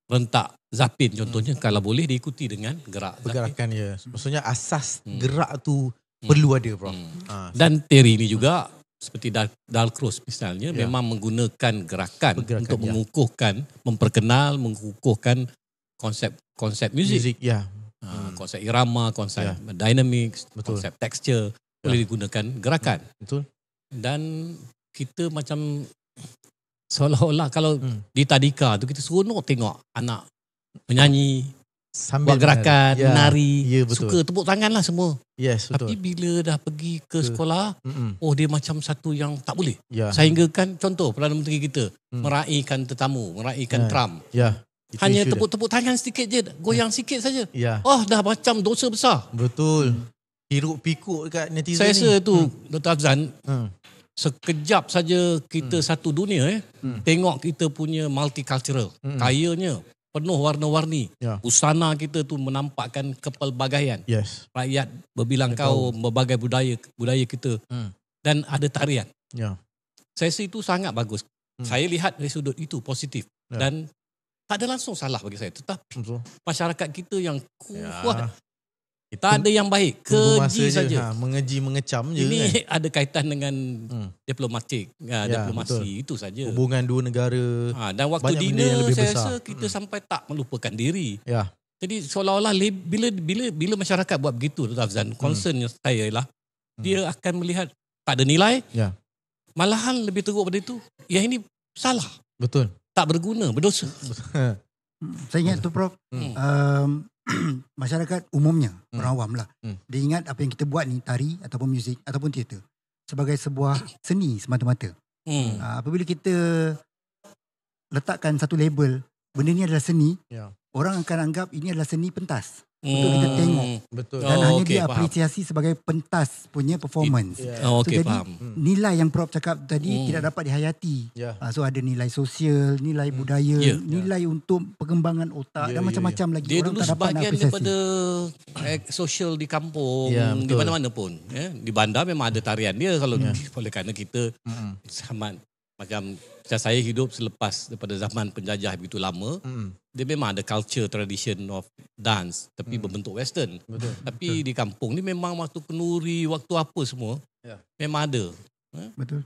rentak zapin contohnya, kalau boleh diikuti dengan pergerakan zapin. Maksudnya asas gerak tu perlu ada, Prof. Dan teori ini juga seperti Dalcroze misalnya memang menggunakan gerakan untuk mengukuhkan, memperkenal, mengukuhkan konsep muzik. Konsep irama, konsep dynamics, konsep texture, boleh digunakan gerakan. Dan kita macam seolah-olah kalau di tadika tu kita seronok tengok anak menyanyi, sambil buat gerakan, menari, suka tepuk tangan lah semua. Betul. Tapi bila dah pergi ke sekolah, dia macam satu yang tak boleh. Sehingga kan contoh Perdana Menteri kita meraihkan tetamu, meraihkan tram. Hanya tepuk-tepuk tangan sedikit je, goyang sikit saja. Dah macam dosa besar. Betul. Hiruk pikuk dekat netizen. Saya rasa tu Dr. Afzan, sekejap saja kita satu dunia tengok kita punya multicultural, kayanya, penuh warna-warni. Busana kita tu menampakkan kepelbagaian. Rakyat berbilang kaum, berbagai budaya kita. Dan ada tarian. Saya rasa itu sangat bagus. Saya lihat dari sudut itu positif. Dan tak ada langsung salah bagi saya. Tetapi masyarakat kita yang kuat, tak ada yang baik. Keji saja. Mengeji, mengecam je. Ini ada kaitan dengan diplomatik. Diplomasi itu saja. Hubungan dua negara. Dan waktu dinner saya rasa kita sampai tak melupakan diri. Jadi seolah-olah bila masyarakat buat begitu, Dr. Afzan, concern saya ialah dia akan melihat tak ada nilai. Malahan lebih teruk pada itu, yang ini salah. Betul. Tak berguna, berdosa. Saya ingat tu Prof, masyarakat umumnya, orang awam lah, dia ingat apa yang kita buat ni, tari ataupun muzik ataupun teater, sebagai sebuah seni semata-mata. Apabila kita letakkan satu label, benda ni adalah seni, orang akan anggap ini adalah seni pentas. Untuk kita tengok. Betul. Dan hanya diapresiasi sebagai pentas punya performance. Jadi nilai yang Prof cakap tadi tidak dapat dihayati. So ada nilai sosial, nilai budaya, nilai untuk pengembangan otak dan macam-macam lagi. Dia orang dulu tak dapat sebahagian apresiasi daripada sosial di kampung, di mana-mana pun. Di bandar memang ada tarian dia kalau oleh kerana kita sama macam saya hidup selepas daripada zaman penjajah begitu lama. Dia memang ada culture, tradition of dance tapi berbentuk western. Tapi di kampung ni memang waktu kenduri, waktu apa semua memang ada. Betul.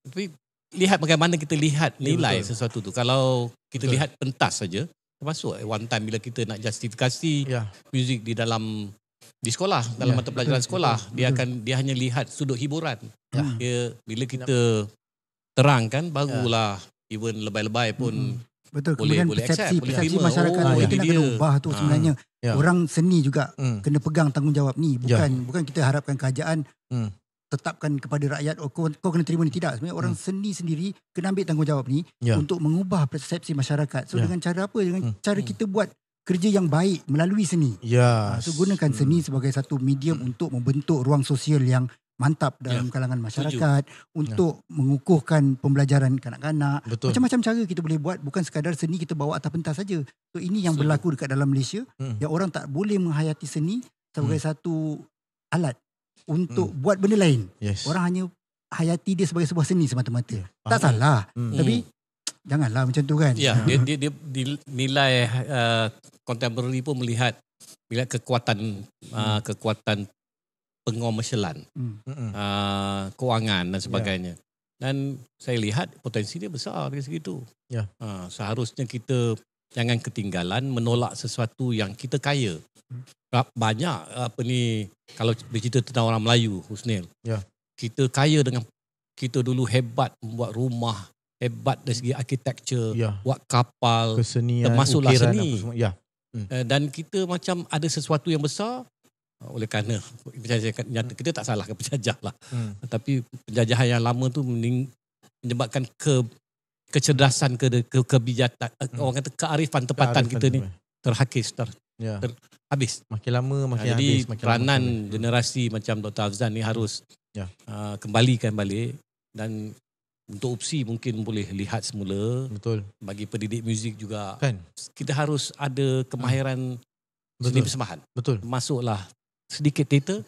Tapi lihat bagaimana kita lihat nilai sesuatu tu. Kalau kita lihat pentas saja, termasuk one time bila kita nak justifikasi muzik di dalam di sekolah, dalam mata pelajaran sekolah, dia hanya lihat sudut hiburan. Dia bila kita terangkan barulah even lebay-lebay pun betul. Boleh Kemudian persepsi masyarakat kita nak dia kena ubah tu sebenarnya. Orang seni juga kena pegang tanggungjawab ni. Bukan kita harapkan kerajaan tetapkan kepada rakyat, kau kena terima ni. Tidak. Sebenarnya orang seni sendiri kena ambil tanggungjawab ni untuk mengubah persepsi masyarakat. So dengan cara apa? Dengan cara kita buat kerja yang baik melalui seni. So gunakan seni sebagai satu medium untuk membentuk ruang sosial yang mantap dalam kalangan masyarakat, untuk mengukuhkan pembelajaran kanak-kanak. Macam-macam cara kita boleh buat, bukan sekadar seni kita bawa atas pentas saja. So ini yang berlaku dekat dalam Malaysia, yang orang tak boleh menghayati seni sebagai satu alat untuk buat benda lain. Orang hanya hayati dia sebagai sebuah seni semata-mata. Tak salah, tapi janganlah macam tu kan. Dia nilai contemporary pun melihat kekuatan pengomersialan, kewangan dan sebagainya. Dan saya lihat potensi dia besar dari segitu. Seharusnya kita jangan ketinggalan menolak sesuatu yang kita kaya. Banyak kalau bercerita tentang orang Melayu, Husnil, kita kaya dengan kita dulu hebat membuat rumah, hebat dari segi architecture, buat kapal, kesenian, termasuklah ukiran, seni. apa semua. Dan kita macam ada sesuatu yang besar. Oleh kerana kita tak salahkan penjajah lah. Tapi penjajahan yang lama tu menyebabkan kecerdasan, kebijakan, orang kata kearifan tempatan kita ni terhakis, habis. Makin lama makin habis. Jadi peranan generasi macam Dr. Hafzan ni harus kembalikan balik. Dan untuk UPSI mungkin boleh lihat semula. Bagi pendidik muzik juga kita harus ada kemahiran seni persembahan. Masuklah sedikit teater,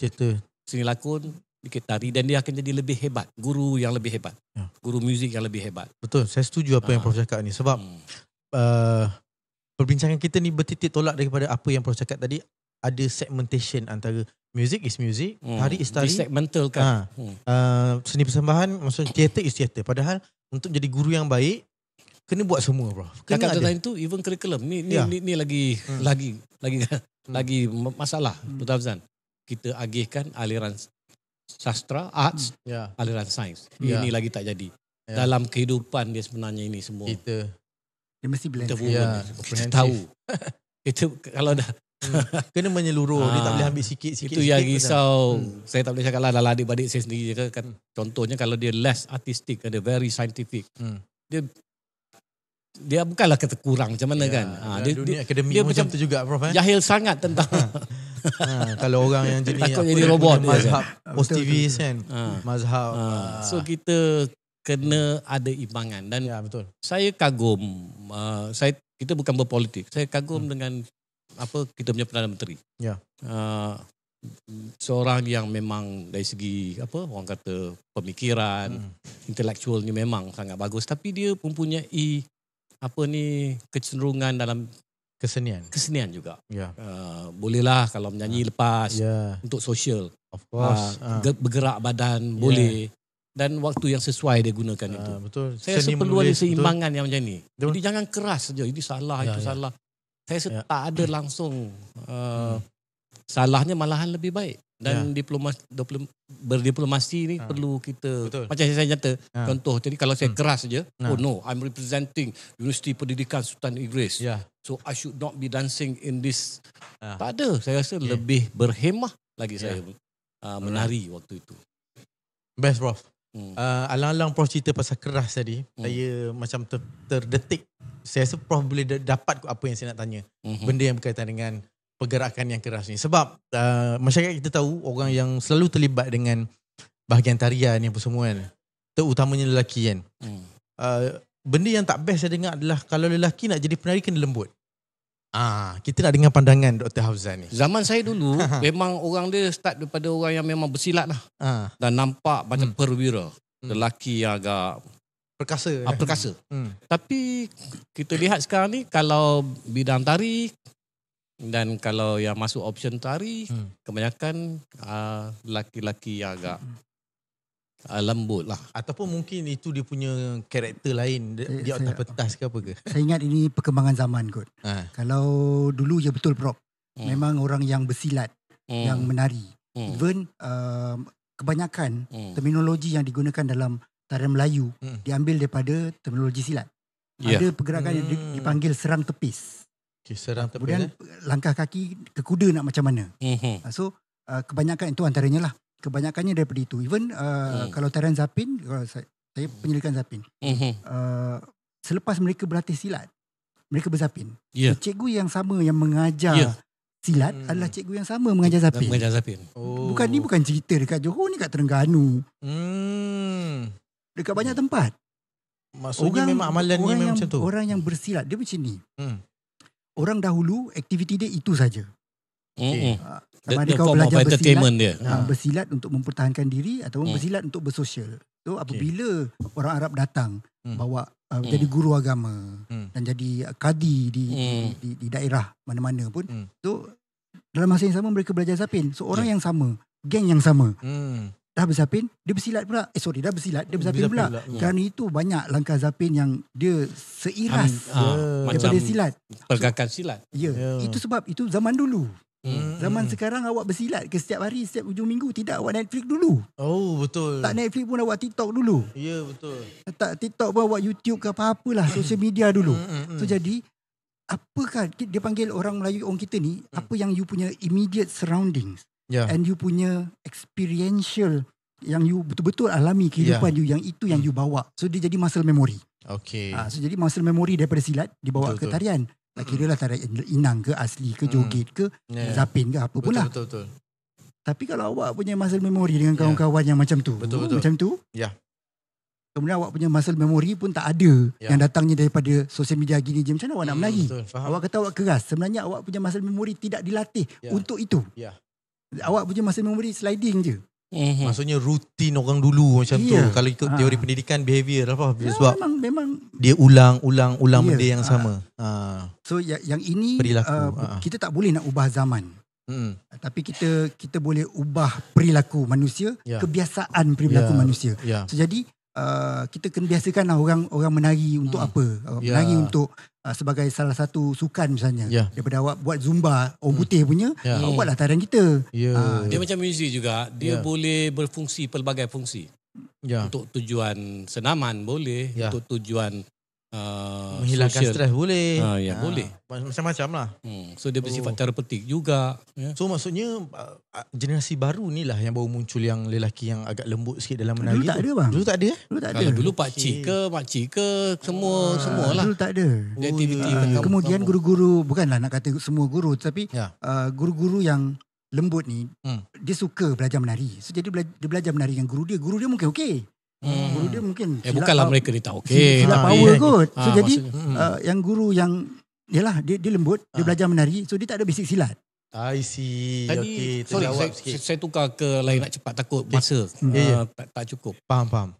seni lakon, sedikit tari, dan dia akan jadi lebih hebat. Guru yang lebih hebat. Guru muzik yang lebih hebat. Saya setuju apa yang Prof cakap ni. Sebab perbincangan kita ni bertitik tolak daripada apa yang Prof cakap tadi. Ada segmentation antara music is music, tari is tari. Segmental kan. Seni persembahan, maksudnya theater is theater. Padahal untuk jadi guru yang baik, kena buat semua, Prof. Cakap tentang itu, even curriculum. Ni lagi masalah, Dr. Hafzan. Kita agihkan aliran sastra, arts, aliran sains. Ini lagi tak jadi. Dalam kehidupan dia sebenarnya ini semua. Dia mesti blend. Kita tahu. Kita kalau dah kena menyeluruh. Dia tak boleh ambil sikit-sikit. Itu yang risau. Saya tak boleh cakap lah dalam adik-adik saya sendiri. Kan. Contohnya kalau dia less artistic, dia very scientific. Dia bukanlah kata kurang macam mana kan. Dunia akademik dia macam tu juga, Prof. Jahil sangat tentang kalau orang yang jadi takut jadi robot mazhab positivis kan. Mazhab. So kita kena ada imbangan. Dan saya kagum, kita bukan berpolitik. Saya kagum dengan kita punya Perdana Menteri. Seorang yang memang dari segi orang kata pemikiran, intelektualnya memang sangat bagus, tapi dia mempunyai kecenderungan dalam kesenian juga. Bolehlah kalau menyanyi lepas untuk sosial. Of course. Bergerak badan boleh. Dan waktu yang sesuai dia gunakan itu. Saya rasa perlu ada seimbangan yang macam ni. Jadi jangan keras saja. Ini salah, itu salah. Saya rasa tak ada langsung salahnya malahan lebih baik. Dan berdiplomasi ni perlu kita, macam saya nyata, contoh, jadi kalau saya keras saja, oh no, I'm representing Universiti Pendidikan Sultan Idris. So I should not be dancing in this. Tak ada, saya rasa lebih berhemah lagi saya menari waktu itu. Best, Prof. Alang-alang Prof cerita pasal keras tadi, saya macam terdetik. Saya rasa Prof boleh dapat apa yang saya nak tanya. Benda yang berkaitan dengan pergerakan yang keras ni. Sebab masyarakat kita tahu orang yang selalu terlibat dengan bahagian tarian yang apa semua kan, terutamanya lelaki kan. Benda yang tak best saya dengar adalah kalau lelaki nak jadi penari kena lembut. Kita nak dengar pandangan Dr. Hafzan ni. Zaman saya dulu memang orang dia start daripada orang yang memang bersilat lah. Dan nampak macam perwira. Lelaki yang agak perkasa. Perkasa. Tapi kita lihat sekarang ni kalau bidang tari dan kalau yang masuk option tari, kebanyakan lelaki-lelaki yang agak lembut lah. Ataupun mungkin itu dia punya karakter lain. Dia atas petas ke apa ke? Saya ingat ini perkembangan zaman kot. Kalau dulu je betul Prof. Memang orang yang bersilat, yang menari. Even kebanyakan terminologi yang digunakan dalam tarian Melayu diambil daripada terminologi silat. Ada pergerakan yang dipanggil serang tepis. Serang tepis. Kemudian langkah kaki ke kuda nak macam mana. So kebanyakan itu antaranya lah. Kebanyakannya daripada itu. Even kalau tarian Zapin, saya penyelidikan Zapin. Selepas mereka berlatih silat, mereka berzapin. So, cikgu yang sama yang mengajar silat adalah cikgu yang sama mengajar Zapin. Bukan cerita dekat Johor ni, kat Terengganu. Dekat banyak tempat. Maksudnya memang amalannya memang macam tu. Orang yang bersilat dia macam ni. Orang dahulu aktiviti dia itu saja. Sama ada kau belajar bersilat untuk mempertahankan diri ataupun bersilat untuk bersosial. So apabila orang Arab datang bawa jadi guru agama dan jadi kadi di daerah mana-mana pun, so dalam masa yang sama mereka belajar zapin. So orang yang sama, geng yang sama, dah berzapin, dia bersilat pula. Dah bersilat, dia berzapin pula. Kerana itu banyak langkah zapin yang dia seiras daripada silat. Pergerakan silat. Itu sebab itu zaman dulu. Zaman sekarang awak bersilat ke setiap hari, setiap hujung minggu. Tidak, awak Netflix dulu. Oh, betul. Tak Netflix pun awak TikTok dulu. Ya, betul. Tak TikTok pun awak YouTube ke apa-apalah, social media dulu. So jadi, apakah dia panggil orang Melayu, orang kita ni, apa yang you punya immediate surroundings. And you punya experiential yang you betul-betul alami kehidupan you, yang itu yang you bawa. So dia jadi muscle memory. So jadi muscle memory daripada silat dibawa ke tarian. Kira lah tarian inang ke, asli ke, joget ke, zapin ke, apa pun lah. Betul. Tapi kalau awak punya muscle memory dengan kawan-kawan yang macam tu, macam tu, kemudian awak punya muscle memory pun tak ada, yang datangnya daripada sosial media gini je, macam mana awak nak menari? Awak kata awak keras, sebenarnya awak punya muscle memory tidak dilatih untuk itu. Awak punya muscle memory sliding je. Maksudnya rutin orang dulu macam tu. Kalau ikut teori pendidikan behavior apa? Sebab memang dia ulang benda yang sama. So yang ini kita tak boleh nak ubah zaman. Tapi kita boleh ubah perilaku manusia, kebiasaan perilaku manusia. So jadi kita kena biasakanlah orang menari untuk apa? Menari untuk sebagai salah satu sukan misalnya. Daripada awak buat zumba orang putih punya, awak buatlah tarian kita. Dia macam muzik juga. Dia boleh berfungsi pelbagai fungsi. Untuk tujuan senaman boleh, untuk tujuan menghilangkan stres boleh. Boleh. Macam-macam lah. So dia bersifat terapeutik juga. So maksudnya generasi baru ni lah yang baru muncul yang lelaki yang agak lembut sikit dalam menari. Dulu tak ada bang. Dulu tak ada. Kalau dulu pakcik ke, makcik ke, semua lah. Dulu tak ada. Aktiviti kemudian guru-guru, bukanlah nak kata semua guru, tapi guru-guru yang lembut ni, dia suka belajar menari. So jadi dia belajar menari dengan guru dia. Guru dia mungkin okey. Guru dia mungkin bukanlah mereka ni tak okey. Silat power kot. So jadi yang guru yang yalah dia lembut, dia belajar menari, so dia tak ada basic silat. I see. Tadi, saya tukar ke lain nak cepat, takut masa tak cukup. Faham.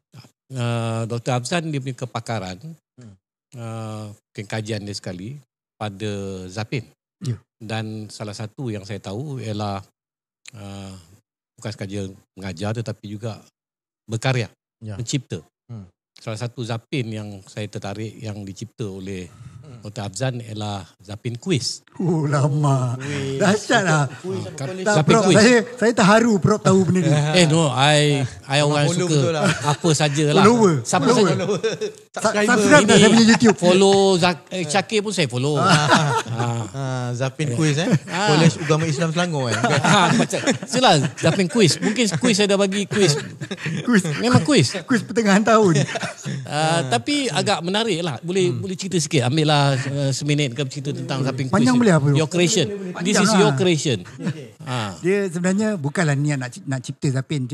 Dr. Hafzan dia punya kepakaran, kajian dia sekali pada zapin. Dan salah satu yang saya tahu ialah bukan sekadar mengajar tetapi juga berkarya, mencipta. Salah satu zapin yang saya tertarik yang dicipta oleh Dr. Afzan ialah Zapin Quiz. Lama. Dahsyat lah. Zapin Quiz. Saya terharu Prof tahu benda ni. No, I orang suka lah. apa sajalah. Siapa saja. Subscribe dah saya punya YouTube. Follow Syakir pun saya follow. Zapin Quiz Kolej Agama Islam Selangor Macam silah Zapin Quiz. Mungkin quiz saya dah bagi quiz. Memang quiz. Quiz pertengahan tahun. Tapi agak menarik lah. Boleh cerita sikit. Ambil lah seminit ke cerita tentang Zapin Quiz. Panjang boleh apa? Your creation. This is your creation. Dia sebenarnya bukanlah niat nak cipta Zapin.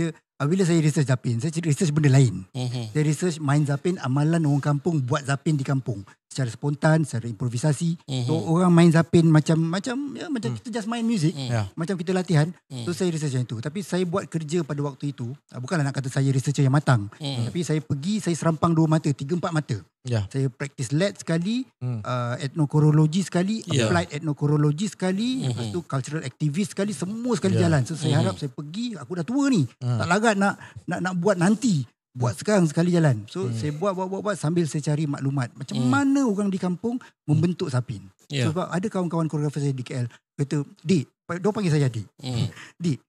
Bila saya research Zapin, saya research benda lain. Saya research main Zapin, amalan orang kampung buat Zapin di kampung. Secara spontan, secara improvisasi. So orang main Zapin macam kita just main music. Macam kita latihan. So saya research yang itu. Tapi saya buat kerja pada waktu itu. Bukanlah nak kata saya researcher yang matang. Tapi saya serampang 2 mata, 3-4 mata. Saya practice LED sekali, etnokorologi sekali, applied etnokorologi sekali, lepas tu cultural activist sekali, semua sekali jalan. So saya harap saya pergi, aku dah tua ni, tak larat nak buat nanti, buat sekarang sekali jalan. So saya buat sambil saya cari maklumat macam mana orang di kampung membentuk Zapin. Sebab ada kawan-kawan koreografer saya di KL kata, Dik, dia panggil saya Dik. Dik,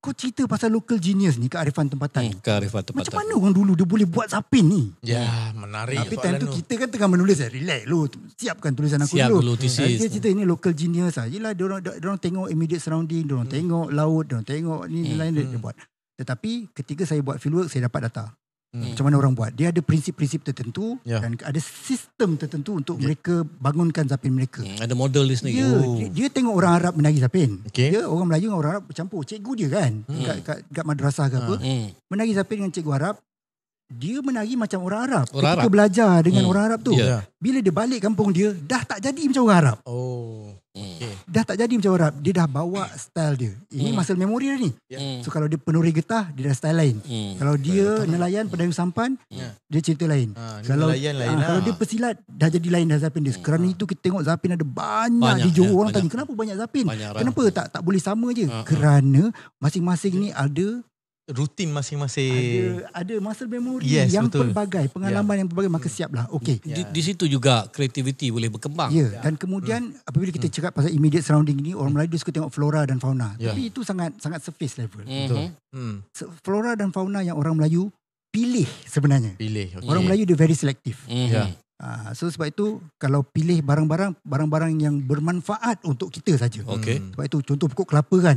kau cerita pasal local genius ni, kearifan tempatan. Kearifan tempatan. Macam mana orang dulu dia boleh buat Zapin ni? Menarik. Tapi time tu kita kan tengah menulis, relax lu, siapkan tulisan aku dulu. Dia cerita ini local genius lah. Yelah, diorang tengok immediate surrounding, diorang tengok laut, diorang tengok ni lain dia buat. Tetapi ketika saya buat fieldwork, saya dapat data. Macam mana orang buat. Dia ada prinsip-prinsip tertentu dan ada sistem tertentu untuk mereka bangunkan Zapin mereka. Ada model di sini. Dia tengok orang Arab menari Zapin. Dia orang Melayu dengan orang Arab bercampur. Cikgu dia kan kat madrasah ke apa, menari Zapin dengan cikgu Arab. Dia menari macam orang Arab. Ketika belajar dengan orang Arab tu, bila dia balik kampung dia, dah tak jadi macam orang Arab. Dah tak jadi macam orang Arab. Dia dah bawa style dia. Ini muscle memory dah ni. So kalau dia penuri getah, dia dah style lain. Kalau dia nelayan pedayung sampan, dia cerita lain. Kalau dia pesilat, dah jadi lain dah Zapin dia. Kerana itu kita tengok Zapin ada banyak di Johor. Orang tanya, kenapa banyak Zapin? Kenapa tak boleh sama je? Kerana masing-masing ni ada rutin masing-masing. Ada muscle memory yang pelbagai, pengalaman yang pelbagai, maka siaplah. Di situ juga kreativiti boleh berkembang. Dan kemudian apabila kita cakap pasal immediate surrounding ni, orang Melayu suka tengok flora dan fauna. Tapi itu sangat surface level. Flora dan fauna yang orang Melayu pilih sebenarnya. Orang Melayu dia very selective. So sebab itu kalau pilih barang-barang yang bermanfaat untuk kita saja. Sebab itu contoh pokok kelapa kan.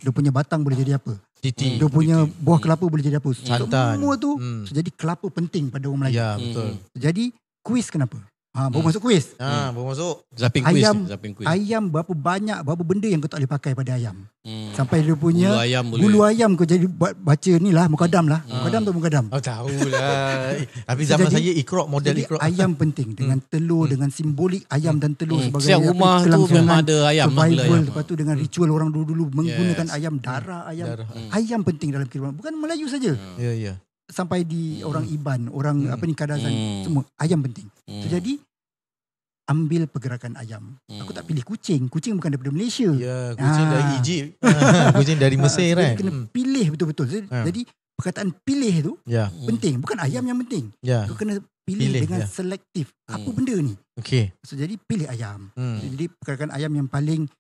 Dia punya batang boleh jadi apa? Dia punya buah kelapa boleh jadi apa? Semua tu jadi kelapa penting pada orang Melayu. Betul. Jadi kuis kenapa? Baru masuk kuis. Baru masuk. Zapin kuis. Ayam berapa banyak, berapa benda yang kau tak boleh pakai pada ayam. Sampai dia punya bulu ayam kau jadi baca ni lah, mukadam lah. Mukadam tu mukadam. Tahulah. Tapi zaman saya ikrok, model ikrok. Ayam penting dengan telur, dengan simbolik ayam dan telur sebagai setiap rumah tu memang ada ayam. Survival. Lepas tu dengan ritual orang dulu menggunakan ayam, darah ayam. Ayam penting dalam kehidupan. Bukan Melayu saja. Sampai di orang Iban, orang Kadazan, semua ayam penting. So, jadi ambil pergerakan ayam. Aku tak pilih kucing. Kucing bukan daripada Malaysia. Kucing dari Egypt. Kucing dari Mesir kan. Kena pilih betul-betul. Jadi perkataan pilih tu penting. Bukan ayam yang penting. Kau kena pilih dengan selektif. Apa benda ni? So, jadi pilih ayam. Jadi pergerakan ayam yang paling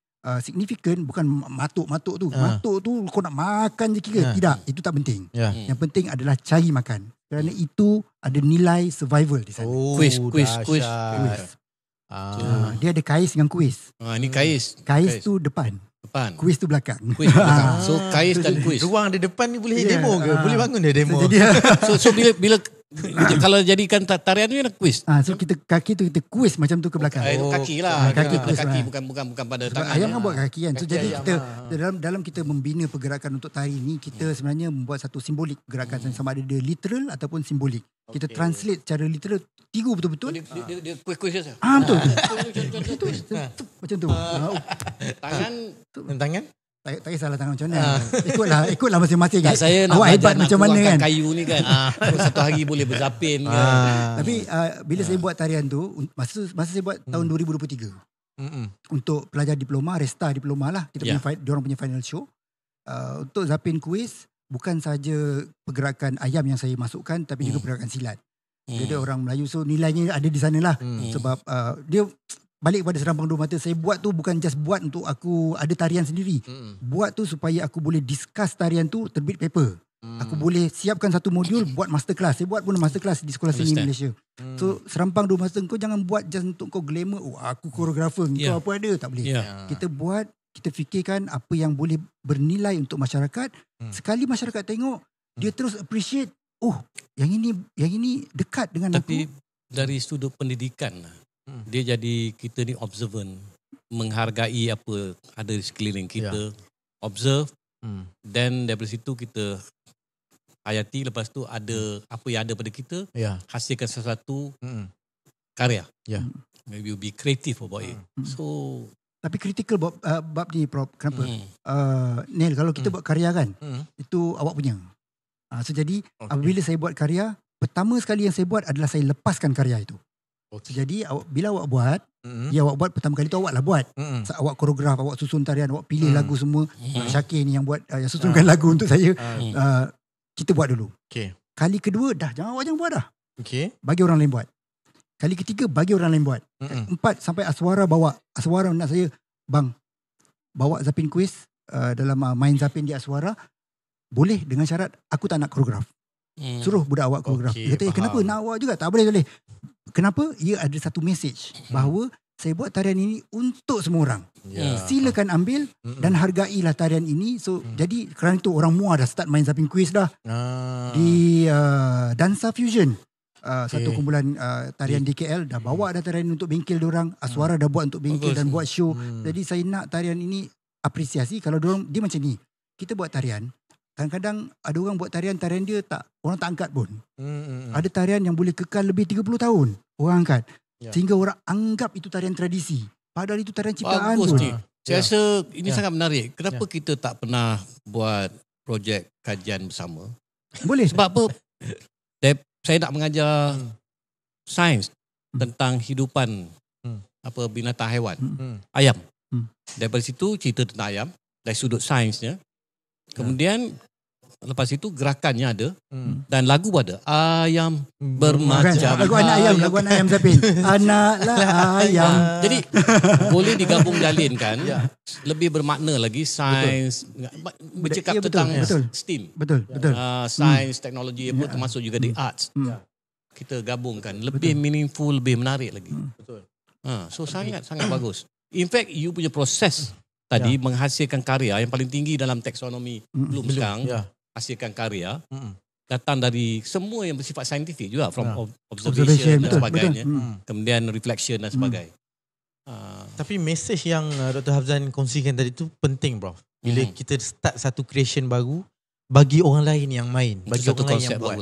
signifikan bukan matuk-matuk tu. Matuk tu kau nak makan je kira. Tidak, itu tak penting. Yang penting adalah cari makan. Kerana itu ada nilai survival di sana. Kuis. Dia ada kais dengan kuis. Ini kais. Kais tu depan. Kuis tu belakang. So kais dan kuis. Ruang di depan ni boleh demo ke? Boleh bangun dia demo. So bila kalau jadikan tarian ni nak kuis. So kita kaki tu kita kuis macam tu ke belakang. Kaki lah. Kaki bukan pada tangan. Ayam kan buat kaki kan. So jadi kita dalam kita membina pergerakan untuk tari ni, kita sebenarnya membuat satu simbolik pergerakan, sama ada dia literal ataupun simbolik. Kita translate secara literal, tiru betul-betul. Dia kuis je. Betul. Macam tu. Tangan? Tak kisahlah tangan macam mana. Ikutlah masing-masing. Tak, saya nak awak hebat macam mana kan. Kayu ni kan. Satu hari boleh berzapin kan. Tapi bila saya buat tarian tu, masa saya buat tahun 2023. Untuk pelajar diploma, Resta diploma lah. Kita punya diorang punya final show. Untuk Zapin Quiz, bukan saja pergerakan ayam yang saya masukkan, tapi juga pergerakan silat. Dia orang Melayu, so nilainya ada di sana lah. Sebab dia balik pada Serambang Dua Mata, saya buat tu bukan just buat untuk aku ada tarian sendiri. Buat tu supaya aku boleh discuss tarian tu, terbit paper. Aku boleh siapkan satu modul, buat masterclass. Saya buat pun masterclass di Sekolah Seni Malaysia. So Serambang Dua Mata, kau jangan buat just untuk kau glamour. Aku koreografer, kau apa ada, tak boleh. Kita buat, kita fikirkan apa yang boleh bernilai untuk masyarakat. Sekali masyarakat tengok, dia terus appreciate. Yang ini dekat dengan Tapi, aku. dari sudut pendidikan lah. Dia jadi kita ni observant, menghargai apa ada di sekeliling kita, observe, then daripada situ kita hayati, lepas tu ada apa yang ada pada kita, hasilkan sesuatu karya. Maybe be creative about it. So tapi critical bab ni, Prof. Kenapa? Neil, kalau kita buat karya kan, itu awak punya. So jadi apabila saya buat karya, pertama sekali yang saya buat adalah saya lepaskan karya itu. So, jadi bila awak buat, awak buat pertama kali tu awak lah buat. Awak koreograf, awak susun tarian, awak pilih lagu semua. Syakir ni yang buat, yang susunkan lagu untuk saya. Kita buat dulu. Kali kedua awak jangan buat dah. Bagi orang lain buat. Kali ketiga bagi orang lain buat. 4 sampai Aswara bawa. Aswara nak saya, bang, bawa Zapin Quiz dalam main Zapin di Aswara. Boleh dengan syarat aku tak nak koreograf. Suruh budak awak koreograf. Dia kata, kenapa nak awak juga? Tak boleh. Kenapa? Ia ada satu message bahawa saya buat tarian ini untuk semua orang. Silakan ambil dan hargailah tarian ini. So jadi kerana itu orang Muar dah start main Zapin Quiz dah. Di Dansa Fusion. Satu kumpulan tarian DKL dah bawa dah tarian untuk bengkel diorang. Aswara dah buat untuk bengkel dan buat show. Jadi saya nak tarian ini apresiasi. Kalau dia macam ni, kita buat tarian, kadang-kadang ada orang buat tarian dia tak, orang tak angkat pun. Ada tarian yang boleh kekal lebih 30 tahun orang angkat. Sehingga orang anggap itu tarian tradisi. Padahal itu tarian ciptaan pun. Saya rasa ini sangat menarik. Kenapa kita tak pernah buat projek kajian bersama? Boleh. Sebab apa? Saya nak mengajar sains tentang hidupan binatang haiwan. Ayam. Daripada situ cerita tentang ayam dari sudut sainsnya. Kemudian lepas itu gerakannya ada dan lagu ada. Ayam bermacam. Lagu anak ayam Zapin. Anaklah ayam. Jadi boleh digabung jalinkan. Lebih bermakna lagi sains. Bercakap tentang STEAM. Betul. Sains, teknologi apa termasuk juga di arts. Kita gabungkan. Lebih meaningful, lebih menarik lagi. Betul. So sangat bagus. In fact, you punya proses tadi menghasilkan karya yang paling tinggi dalam taksonomi belum sekarang, hasilkan karya datang dari semua yang bersifat saintifik juga, from observation dan sebagainya, kemudian reflection dan sebagainya. Tapi mesej yang Dr. Hafzan kongsikan tadi tu penting, bro. Bila kita start satu creation baru, bagi orang lain yang main, bagi satu orang lain yang buat.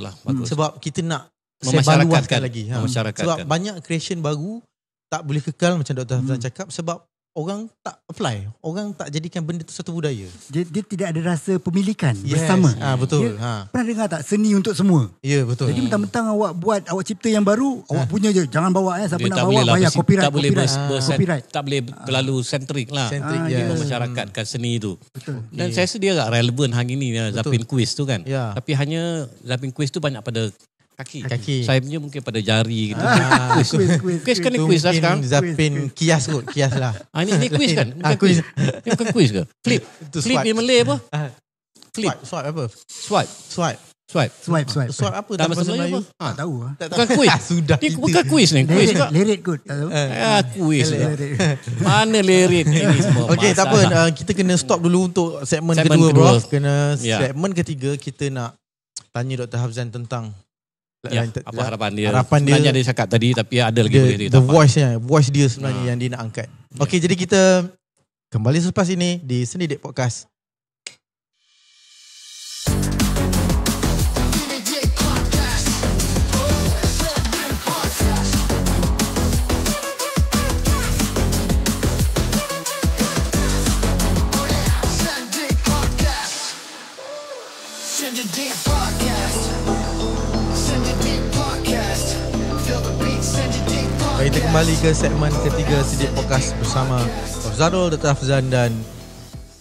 Sebab kita nak memasyarakatkan lagi. Sebab banyak creation baru tak boleh kekal macam Dr. Hafzan cakap, sebab orang tak apply, orang tak jadikan benda tu satu budaya. Dia tidak ada rasa pemilikan bersama. Betul. Pernah dengar tak seni untuk semua? Ya, betul. Jadi mentang-mentang awak cipta yang baru, awak punya je, jangan bawa siapa nak bawa bayar copyright. Tak boleh terlalu sentrik lah. Memasyarakatkan seni tu. Betul. Dan saya rasa dia agak relevan hari ni Zapin Quiz tu kan. Tapi hanya Zapin Quiz tu banyak pada kaki. Saya punya mungkin pada jari gitu. Quiz kan ni quiz lah sekarang. Zapin kias kot, kias lah. Ini quiz kan? Quiz. Ini bukan quiz ke? Flip. Flip ni Malay apa? Flip. Swipe apa? Swipe apa? Dalam bahasa Melayu apa? Tak tahu. Bukan quiz. Sudah. Ini bukan quiz ni. Quiz ke? Lirik kot. Tak tahu. Quiz. Mana lirik ini semua? Okey, tak apa. Kita kena stop dulu untuk segmen kedua, bro. Segmen ketiga kita nak tanya Dr. Hafzan tentang apa harapan dia. Sebenarnya dia cakap tadi, tapi ada lagi boleh dia the voice dia sebenarnya yang dia nak angkat. Okey, jadi kita kembali selepas ini di Seni Dek Podcast. Kita kembali ke segmen ketiga Sidik Podcast bersama Prof. Zadul, Dr. Hafzan dan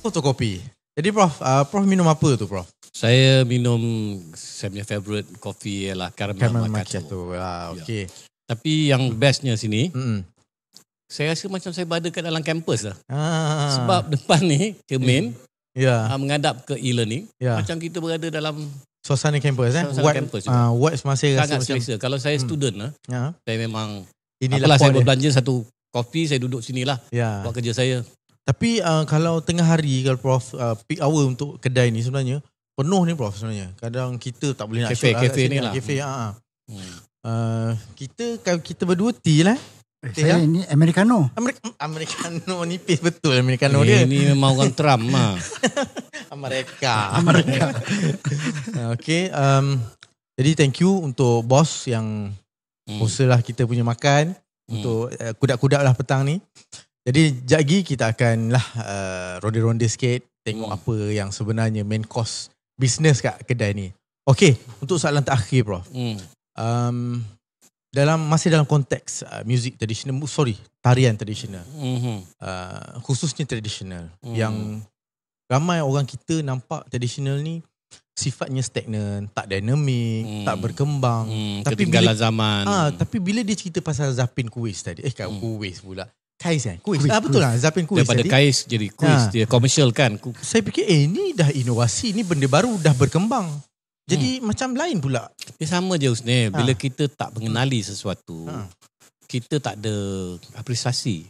Fotokopi. Jadi Prof minum apa tu, Prof? Saya minum, saya punya favourite coffee ialah caramel macchiato. Okay. Tapi yang bestnya sini, saya rasa macam saya berada kat dalam kampus lah. Sebab depan ni, cermin, menghadap ke e-learning, macam kita berada dalam suasana kampus. What masih rasa sangat selesa. Kalau saya student lah, saya memang, inilah apalah saya berbelanja satu kopi, saya duduk sinilah buat kerja saya. Tapi kalau tengah hari, kalau Prof, peak hour untuk kedai ni sebenarnya, penuh ni Prof sebenarnya. Kadang kita tak boleh nak kafe ni lah. Kita berdua tea lah. Saya ni Americano. Americano nipis betul Americano dia. Ini memang orang Trump mah. Amerika. Okay. Jadi thank you untuk bos yang usahalah kita punya makan untuk kudak-kudak lah petang ni. Jadi sekejap lagi kita akan lah ronde-ronde sikit, tengok apa yang sebenarnya main course business kat kedai ni. Okay, untuk soalan terakhir Prof. Masih dalam konteks music tradisional, tarian tradisional. Khususnya tradisional. Yang ramai orang kita nampak tradisional ni sifatnya stagnan, tak dinamik, tak berkembang. Tapi ketinggalan zaman. Tapi bila dia cerita pasal Zapin Kuis tadi, Kuis pula. Kais kan? Kuis. Betul lah, Zapin Kuis daripada tadi. Kais jadi Kuis, dia komersial kan. Saya fikir ni dah inovasi, ni benda baru dah berkembang. Jadi macam lain pula. Dia sama je Husnil, bila kita tak mengenali sesuatu, kita tak ada apresiasi.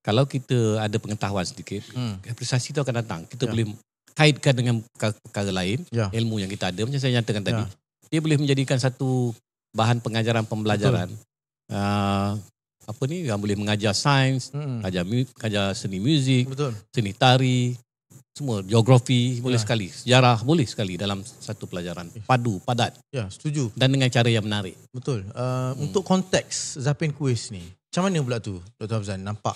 Kalau kita ada pengetahuan sedikit, apresiasi tu akan datang. Kita boleh kaitkan dengan perkara lain, ilmu yang kita ada. Macam saya nyatakan tadi, dia boleh menjadikan satu bahan pengajaran pembelajaran. Yang boleh mengajar sains, mengajar seni muzik, seni tari, semua, geografi boleh sekali, sejarah boleh sekali dalam satu pelajaran. Padu, padat. Ya, setuju. Dan dengan cara yang menarik. Betul. Untuk konteks Zapin Kuis ni, macam mana pula tu Dr. Hafzan? Nampak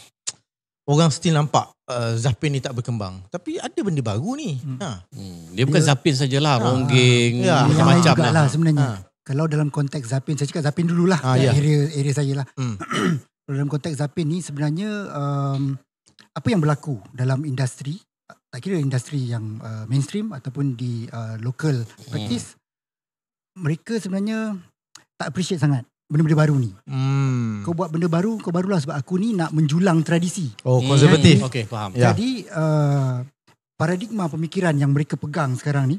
orang still nampak Zapin ni tak berkembang. Tapi ada benda baru ni. Dia bukan Zapin sajalah, ronggeng, macam-macam lah sebenarnya. Kalau dalam konteks Zapin, saya cakap Zapin dululah, area saya lah. Dalam konteks Zapin ni sebenarnya apa yang berlaku dalam industri, tak kira industri yang mainstream ataupun di local practice, mereka sebenarnya tak appreciate sangat benda-benda baru ni. Kau buat benda baru, kau barulah sebab aku ni nak menjulang tradisi. Konservatif. Okey, faham. Jadi paradigma pemikiran yang mereka pegang sekarang ni,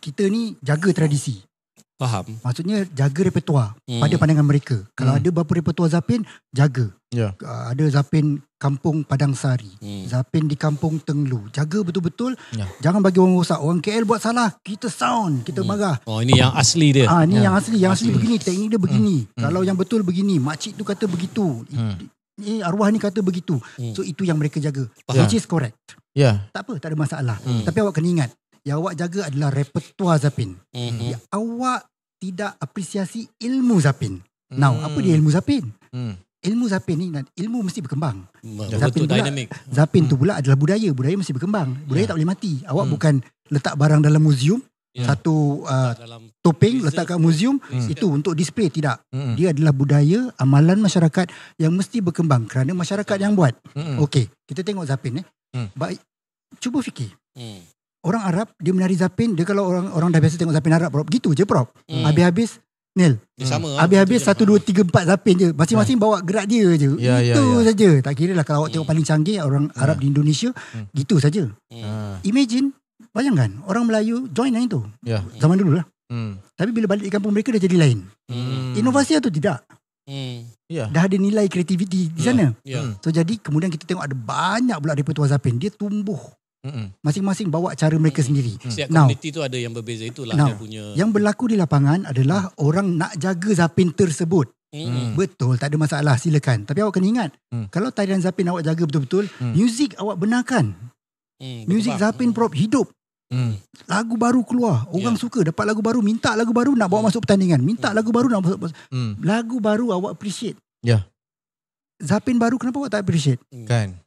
kita ni jaga tradisi. Faham. Maksudnya jaga repertoire pada pandangan mereka. Kalau ada berapa repertoire Zapin, jaga. Ada Zapin kampung Padang Sari, Zapin di kampung Tenglu, jaga betul-betul. Jangan bagi orang rosak. Orang KL buat salah, kita sound, kita marah. Ini yang asli dia. Ini yang asli. Yang asli begini, teknik dia begini. Kalau yang betul begini, makcik tu kata begitu. Arwah ni kata begitu. So itu yang mereka jaga. Which is correct. Tak apa, tak ada masalah. Tapi awak kena ingat, yang awak jaga adalah repertoire Zapin. Awak tidak apresiasi ilmu Zapin. Now, apa dia ilmu Zapin? Ilmu Zapin ni, ilmu mesti berkembang. Zapin tu pula adalah budaya. Budaya mesti berkembang. Budaya tak boleh mati. Awak bukan letak barang dalam muzium, satu topeng letak kat muzium, itu untuk display. Tidak. Dia adalah budaya, amalan masyarakat yang mesti berkembang kerana masyarakat yang buat. Okey, kita tengok Zapin. Baik, cuba fikir. Orang Arab, dia menari Zapin, dia kalau orang dah biasa tengok Zapin Arab, Prof, gitu je Prof. Habis-habis Nil, habis-habis 1, 2, 3, 4 Zapin je. Masing-masing bawa gerak dia je. Itu saja. Tak kira lah kalau awak tengok paling canggih orang Arab di Indonesia, gitu saja. Imagine, bayangkan orang Melayu join lah itu. Zaman dulu lah. Tapi bila balik di kampung mereka dah jadi lain. Inovasi atau tidak? Dah ada nilai kreativiti di sana. So jadi kemudian kita tengok ada banyak pula repertoire Zapin. Dia tumbuh. Masing-masing bawa cara mereka sendiri. Setiap komuniti tu ada yang berbeza, itulah dia punya. Yang berlaku di lapangan adalah orang nak jaga Zapin tersebut. Betul, tak ada masalah, silakan. Tapi awak kena ingat, kalau tarian Zapin awak jaga betul-betul, muzik awak benarkan. Muzik Zapin Prof hidup. Lagu baru keluar, orang suka, dapat lagu baru, minta lagu baru nak bawa masuk pertandingan, minta lagu baru nak masuk. Lagu baru awak appreciate. Zapin baru kenapa awak tak appreciate? Kan.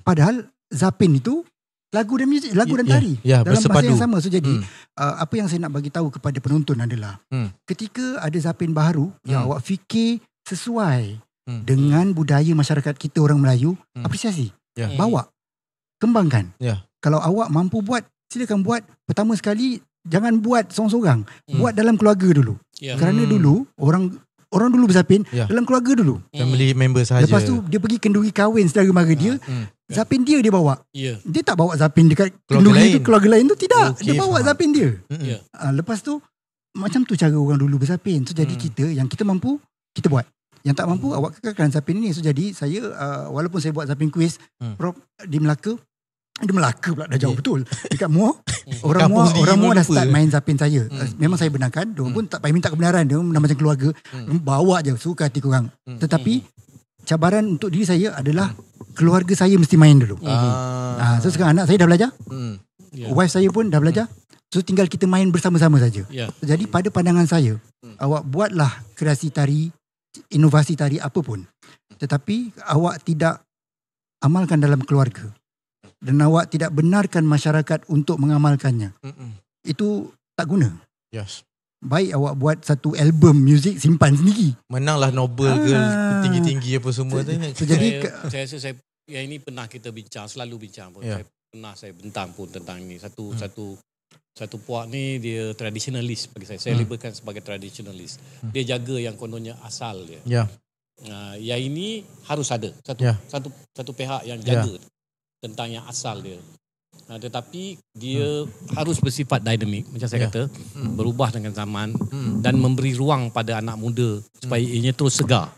Padahal Zapin itu lagu dan muzik, lagu dan tari dalam masa yang sama. So jadi apa yang saya nak bagi tahu kepada penonton adalah ketika ada Zapin baru yang awak fikir sesuai dengan budaya masyarakat kita orang Melayu, apresiasi, bawa, kembangkan. Kalau awak mampu buat, silakan buat. Pertama sekali jangan buat seorang-seorang. Buat dalam keluarga dulu. Kerana dulu orang dulu berzapin dalam keluarga dulu. Family member sahaja. Lepas tu dia pergi kenduri kahwin saudara mara dia. Zapin dia bawa. Dia tak bawa zapin dekat kenduri tu keluarga lain tu, tidak. Dia bawa zapin dia. Lepas tu macam tu cara orang dulu berzapin. So jadi kita yang kita mampu kita buat. Yang tak mampu awak kekalkan zapin ini. So jadi saya walaupun saya buat zapin kuis Prof di Melaka pula dah jauh betul. Dekat Muar orang Muar dah start main zapin saya. Memang saya benarkan. Dia pun tak payah minta kebenaran. Dia dah macam keluarga. Bawa je suka hati korang. Tetapi cabaran untuk diri saya adalah keluarga saya mesti main dulu. So sekarang anak saya dah belajar. Wife saya pun dah belajar. So tinggal kita main bersama-sama saja. Jadi pada pandangan saya, awak buatlah kreasi tari, inovasi tari apa pun. Tetapi awak tidak amalkan dalam keluarga. Dan awak tidak benarkan masyarakat untuk mengamalkannya. Itu tak guna. Baik awak buat satu album muzik simpan sendiri. Menanglah Nobel ke tinggi-tinggi apa semua tu. Jadi saya rasa yang ini pernah kita bincang, selalu bincang pun. Saya bentang pun tentang ini. Satu puak ni dia traditionalist bagi saya. Saya labelkan sebagai traditionalist. Dia jaga yang kononnya asal dia. Yang ini harus ada satu pihak yang jaga tentang yang asal dia. Tetapi dia harus bersifat dinamik macam saya kata, berubah dengan zaman dan memberi ruang pada anak muda supaya ianya terus segar.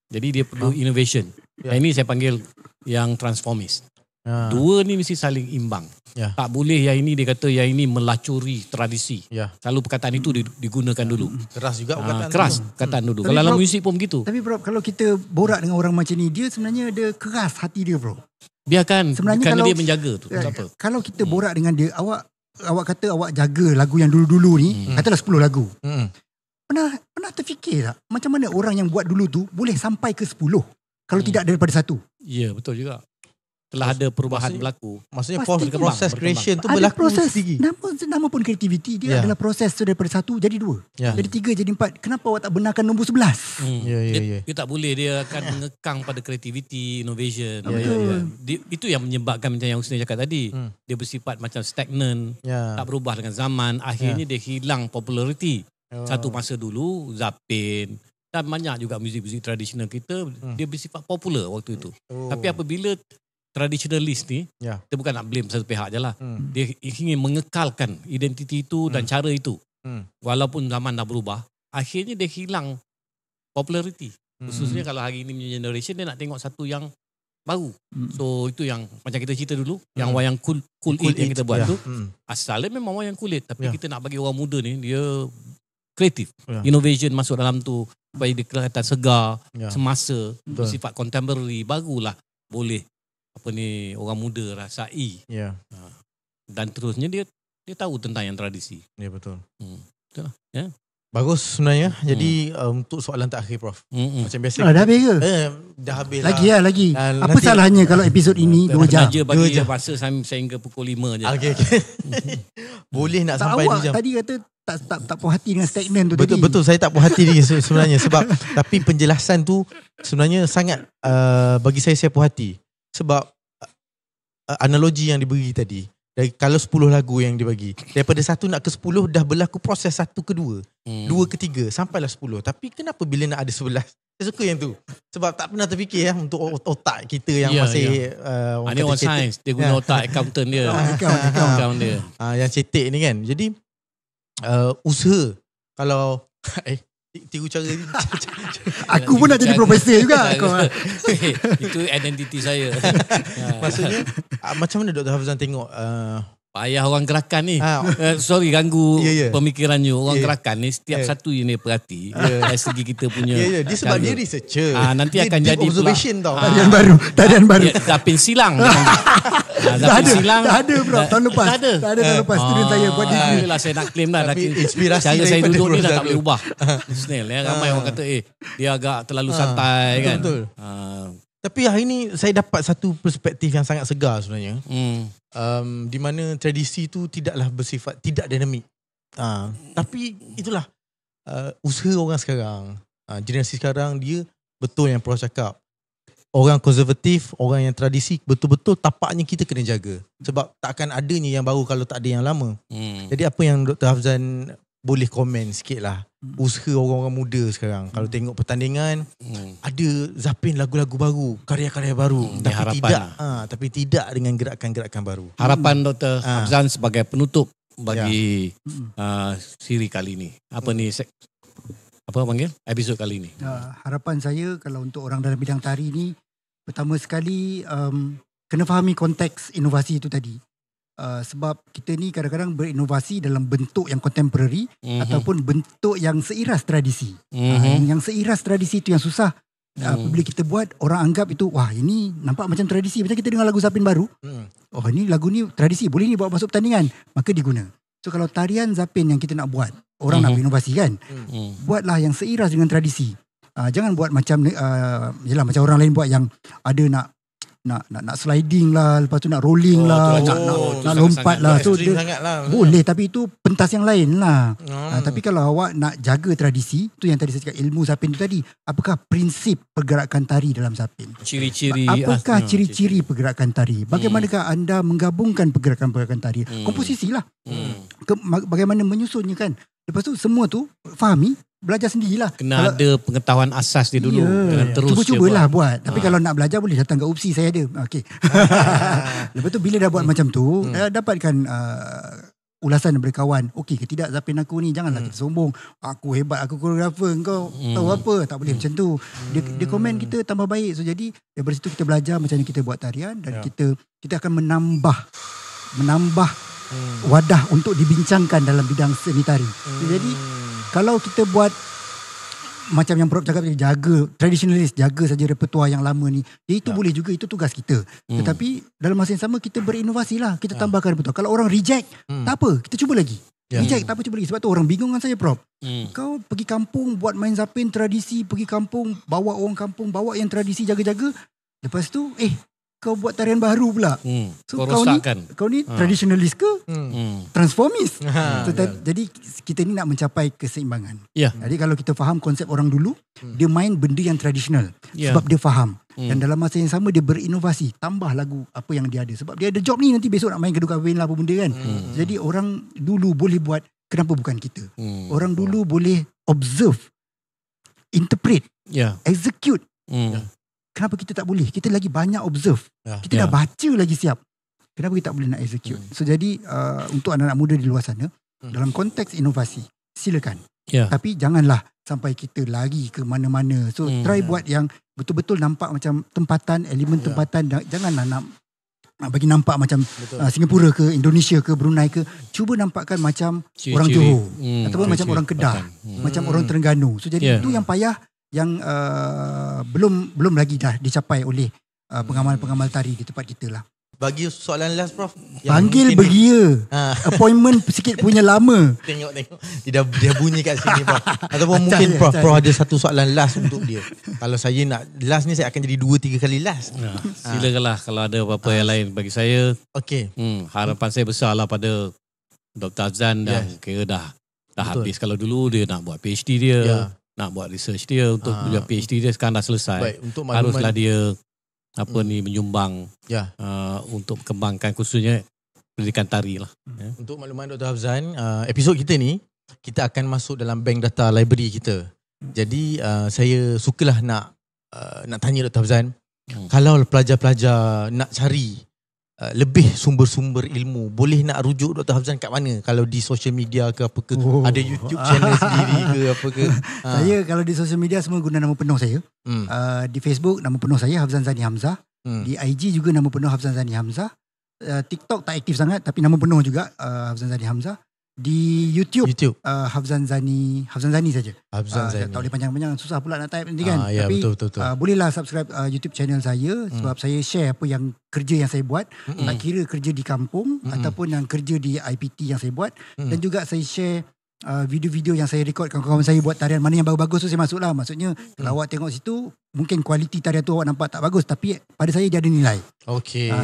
Jadi dia perlu innovation. Ini saya panggil yang transformist. Dua ni mesti saling imbang. Tak boleh yang ini dia kata yang ini melacuri tradisi. Selalu perkataan itu digunakan dulu. Keras juga perkataan. Keras perkataan dulu. Kalau dalam muzik pun begitu. Tapi bro, kalau kita borak dengan orang macam ni, dia sebenarnya ada keras hati dia bro. Biarkan sebenarnya kerana kalau, dia menjaga tu. Kalau kita borak dengan dia, awak kata awak jaga lagu yang dulu-dulu ni, katalah 10 lagu. Pernah terfikir tak macam mana orang yang buat dulu tu boleh sampai ke 10 kalau tidak daripada 1? Ya, betul juga. Telah ada perubahan berlaku. Maksudnya proses creation tu berlaku sendiri. Nama pun kreativiti dia adalah proses tu daripada 1 jadi 2. Jadi 3 jadi 4. Kenapa awak tak benarkan nombor 11? Dia tak boleh, dia akan mengekang pada kreativiti, innovation. Itu yang menyebabkan macam yang Husni cakap tadi. Dia bersifat macam stagnan, tak berubah dengan zaman. Akhirnya dia hilang populariti. Satu masa dulu Zapin dan banyak juga muzik-muzik tradisional kita dia bersifat popular waktu itu. Tapi apabila traditionalist ni, kita bukan nak blame satu pihak je lah. Dia ingin mengekalkan identiti itu dan cara itu. Walaupun zaman dah berubah, akhirnya dia hilang populariti. Khususnya kalau hari ini punya generation, dia nak tengok satu yang baru. So itu yang macam kita cerita dulu, yang wayang cool it yang kita buat tu, asalnya memang wayang kulit. Tapi kita nak bagi orang muda ni, dia kreatif. Innovation masuk dalam tu, supaya dia kelihatan segar, semasa, bersifat contemporary, barulah boleh orang muda rasai. Dan terusnya dia tahu tentang yang tradisi. Ya, betul. Betul lah. Bagus sebenarnya. Jadi untuk soalan terakhir Prof. Macam biasa. Dah habis ke? Dah habis lagi lah. Lagi. Apa salahnya kalau episod ini 2 jam? Bagi masa sehingga pukul 5 je. Okay. Boleh nak sampai 2 jam. Tadi kata tak puas hati dengan stagnan tu. Betul, saya tak puas hati ni sebenarnya. Sebab tapi penjelasan tu sebenarnya sangat bagi saya puas hati. Sebab analogi yang diberi tadi, dari kalau 10 lagu yang dibagi, daripada 1 nak ke 10 dah berlaku proses 1 ke 2, 2 ke 3 sampailah 10. Tapi kenapa bila nak ada 11? Saya suka yang tu. Sebab tak pernah terfikir untuk otak kita yang masih ini orang sains, dia guna otak accountant dia. Account dia. Yang cetek ni kan. Jadi usaha kalau tiru cara aku pun nak jadi profesor juga. Itu identiti saya. Maksudnya macam mana Dr. Hafizan tengok payah orang gerakan ni. Sorry ganggu pemikirannya. Orang gerakan ni setiap satu yang dia perhati dari segi kita punya. Dia sebab dia researcher. Nanti dia akan jadi observation tau. Tarian baru. Zapin silang. Dah ada bro. Tahun lepas. Dah ada tahun lepas. Student saya buat degree. Itulah saya nak claim lah. Inspirasi cara saya duduk ni dah tak boleh ubah. Snail ya. Ramai orang kata dia agak terlalu santai kan. Betul. Tapi hari ni saya dapat satu perspektif yang sangat segar sebenarnya. Di mana tradisi tu tidaklah bersifat tidak dinamik. Tapi itulah usaha orang sekarang. Generasi sekarang dia betul yang Prof cakap. orang konservatif, orang yang tradisi, betul-betul tapaknya kita kena jaga. Sebab takkan adanya yang baru kalau tak ada yang lama. Jadi apa yang Dr. Hafzan boleh komen sikit lah, usaha orang-orang muda sekarang. Kalau tengok pertandingan, ada Zapin lagu-lagu baru, karya-karya baru, tapi tidak dengan gerakan-gerakan baru. Harapan Dr. Hafzan sebagai penutup bagi siri kali ini. Apa panggil episod kali ini? Harapan saya kalau untuk orang dalam bidang tari ni, pertama sekali kena fahami konteks inovasi itu tadi. Sebab kita ni kadang-kadang berinovasi dalam bentuk yang contemporary ataupun bentuk yang seiras tradisi. Yang seiras tradisi itu yang susah. Bila kita buat, orang anggap itu, wah ini nampak macam tradisi. Macam kita dengar lagu Zapin baru, oh ini lagu ni tradisi, boleh ni bawa masuk pertandingan, maka diguna. So kalau tarian Zapin yang kita nak buat, orang nak berinovasi kan, buatlah yang seiras dengan tradisi. Jangan buat macam macam orang lain buat yang ada nak sliding lah, lepas tu nak rolling nak lompat lah. So boleh, tapi itu pentas yang lain lah. Tapi kalau awak nak jaga tradisi, tu yang tadi saya cakap, ilmu Zapin tu tadi, apakah prinsip pergerakan tari dalam Zapin, ciri-ciri, apakah ciri-ciri pergerakan tari, bagaimanakah anda menggabungkan pergerakan-pergerakan tari, komposisi lah, bagaimana menyusunnya kan. Lepas tu semua tu fahami, belajar sendirilah. Kena ada pengetahuan asas dia dulu. Cuba-cubalah buat. Tapi kalau nak belajar boleh datang ke UPSI, saya ada. Okey. Lepas tu bila dah buat macam tu, dapatkan ulasan daripada kawan. Okey ke tidak Zapin aku ni? Janganlah kita sombong. Aku hebat, aku koreografer. Kau tahu apa? Tak boleh macam tu. Dia komen kita tambah baik. So jadi daripada situ kita belajar macam mana kita buat tarian, dan kita akan menambah wadah untuk dibincangkan dalam bidang seni tari. Jadi kalau kita buat macam yang Prof cakap, jaga tradisionalis, jaga saja repertoire yang lama ni, itu boleh juga, itu tugas kita. Tetapi dalam masa yang sama kita berinovasi lah, kita tambahkan repertoire. Kalau orang reject, tak apa, kita cuba lagi. Reject, tak apa, cuba lagi. Sebab tu orang bingung dengan saya, Prof. Kau pergi kampung buat main Zapin tradisi, pergi kampung bawa orang kampung, bawa yang tradisi jaga-jaga, lepas tu kau buat tarian baru pula. So kau ni tradisionalis ke transformis? So, jadi kita ni nak mencapai keseimbangan. Jadi kalau kita faham konsep orang dulu, dia main benda yang tradisional sebab dia faham. Dan dalam masa yang sama dia berinovasi, tambah lagu apa yang dia ada. Sebab dia ada job ni, nanti besok nak main Gedu Kahwin lah apa benda kan. Jadi orang dulu boleh buat, kenapa bukan kita? Orang dulu boleh observe, interpret, execute. Kenapa kita tak boleh? Kita lagi banyak observe. Kita dah baca lagi siap. Kenapa kita tak boleh nak execute? So jadi untuk anak-anak muda di luar sana, dalam konteks inovasi, silakan. Tapi janganlah sampai kita lari ke mana-mana. So try buat yang betul-betul nampak macam tempatan, elemen tempatan. Janganlah nak bagi nampak macam Singapura ke, Indonesia ke, Brunei ke. Cuba nampakkan macam orang Johor, ataupun macam orang Kedah, macam orang Terengganu. So jadi itu yang payah, yang belum lagi dah dicapai oleh pengamal-pengamal tari di tempat kita lah. Bagi soalan last, Prof. Panggil beria. Appointment sikit punya lama. Tengok. Dia bunyi kat sini, Prof. Ataupun mungkin Prof ada satu soalan last untuk dia. Kalau saya nak last ni, saya akan jadi 2-3 kali last. Silakanlah kalau ada apa-apa yang lain bagi saya. Okey. Harapan saya besarlah pada Dr. Hafzan dan kira dah habis. Kalau dulu dia nak buat PhD dia, nak buat research dia untuk PhD dia, sekarang dah selesai. Baik, untuk haruslah dia menyumbang untuk kembangkan khususnya pendidikan tari lah. Untuk makluman Dr. Hafzan, episod kita ni kita akan masuk dalam bank data library kita. Jadi saya sukalah nak tanya Dr. Hafzan, kalau pelajar-pelajar nak cari lebih sumber-sumber ilmu, boleh nak rujuk Dr. Hafzan kat mana? Kalau di social media ke apa ke, ada YouTube channel sendiri ke apa ke? Saya kalau di social media semua guna nama penuh saya. Di Facebook nama penuh saya Hafzan Zani Hamzah. Di IG juga nama penuh Hafzan Zani Hamzah. TikTok tak aktif sangat tapi nama penuh juga Hafzan Zani Hamzah. Di YouTube. Hafzan Zani saja. Hafzan Zani. Tak boleh panjang-panjang, susah pula nak type nanti kan. Tapi betul. Bolehlah subscribe YouTube channel saya, sebab saya share apa yang kerja yang saya buat, tak kira kerja di kampung ataupun yang kerja di IPT yang saya buat, dan juga saya share video-video yang saya record kawan-kawan saya buat tarian. Mana yang bagus-bagus tu saya masuk lah. Maksudnya kalau awak tengok situ, mungkin kualiti tarian tu awak nampak tak bagus, tapi pada saya dia ada nilai.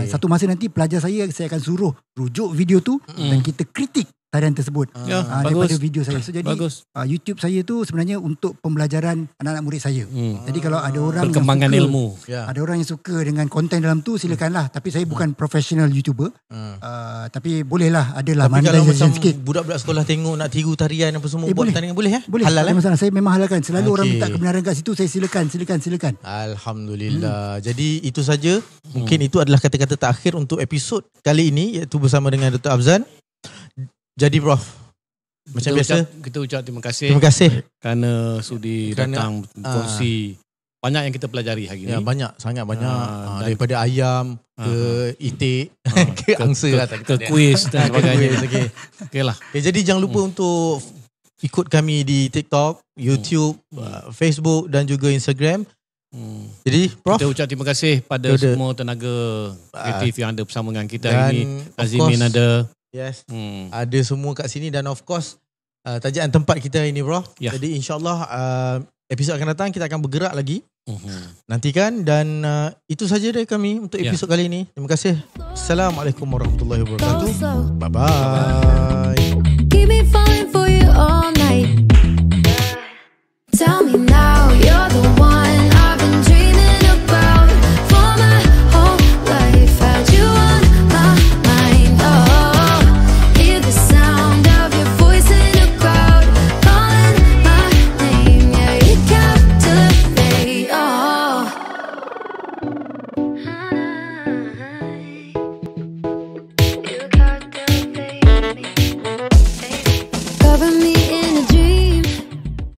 Satu masa nanti pelajar saya akan suruh rujuk video tu dan kita kritik tarian tersebut daripada video saya. So jadi YouTube saya tu sebenarnya untuk pembelajaran anak-anak murid saya. Jadi kalau ada orang perkembangan yang suka, ilmu, ada orang yang suka dengan konten dalam tu, silakanlah. Tapi saya bukan professional YouTuber. Tapi bolehlah, adalah monetization sikit. Budak-budak sekolah tengok nak tiru tarian apa semua, buat tarian boleh ya? Boleh. Halal masalah. Saya memang halalkan. Selalu orang minta kebenaran kat situ, saya silakan. Alhamdulillah. Jadi itu saja. Mungkin itu adalah kata-kata terakhir untuk episod kali ini, iaitu bersama dengan Dr. Afzan. Jadi Prof, macam biasa kita ucap terima kasih. Terima kasih kerana sudi datang kongsi. Banyak yang kita pelajari hari ni. Banyak, sangat banyak. Daripada ayam ke itik, ke angsa ke kuis dan sebagainya. Okeylah. Jadi jangan lupa untuk ikut kami di TikTok, YouTube, Facebook dan juga Instagram. Jadi Prof, kita ucap terima kasih pada semua tenaga kreatif yang ada bersama dengan kita hari ini. Azimin ada. Yes. Ada semua kat sini dan of course tajaan tempat kita ini Prof. Jadi insyaAllah episod akan datang kita akan bergerak lagi. Nantikan dan itu saja dari kami untuk episod kali ini. Terima kasih. Assalamualaikum warahmatullahi wabarakatuh. Bye bye.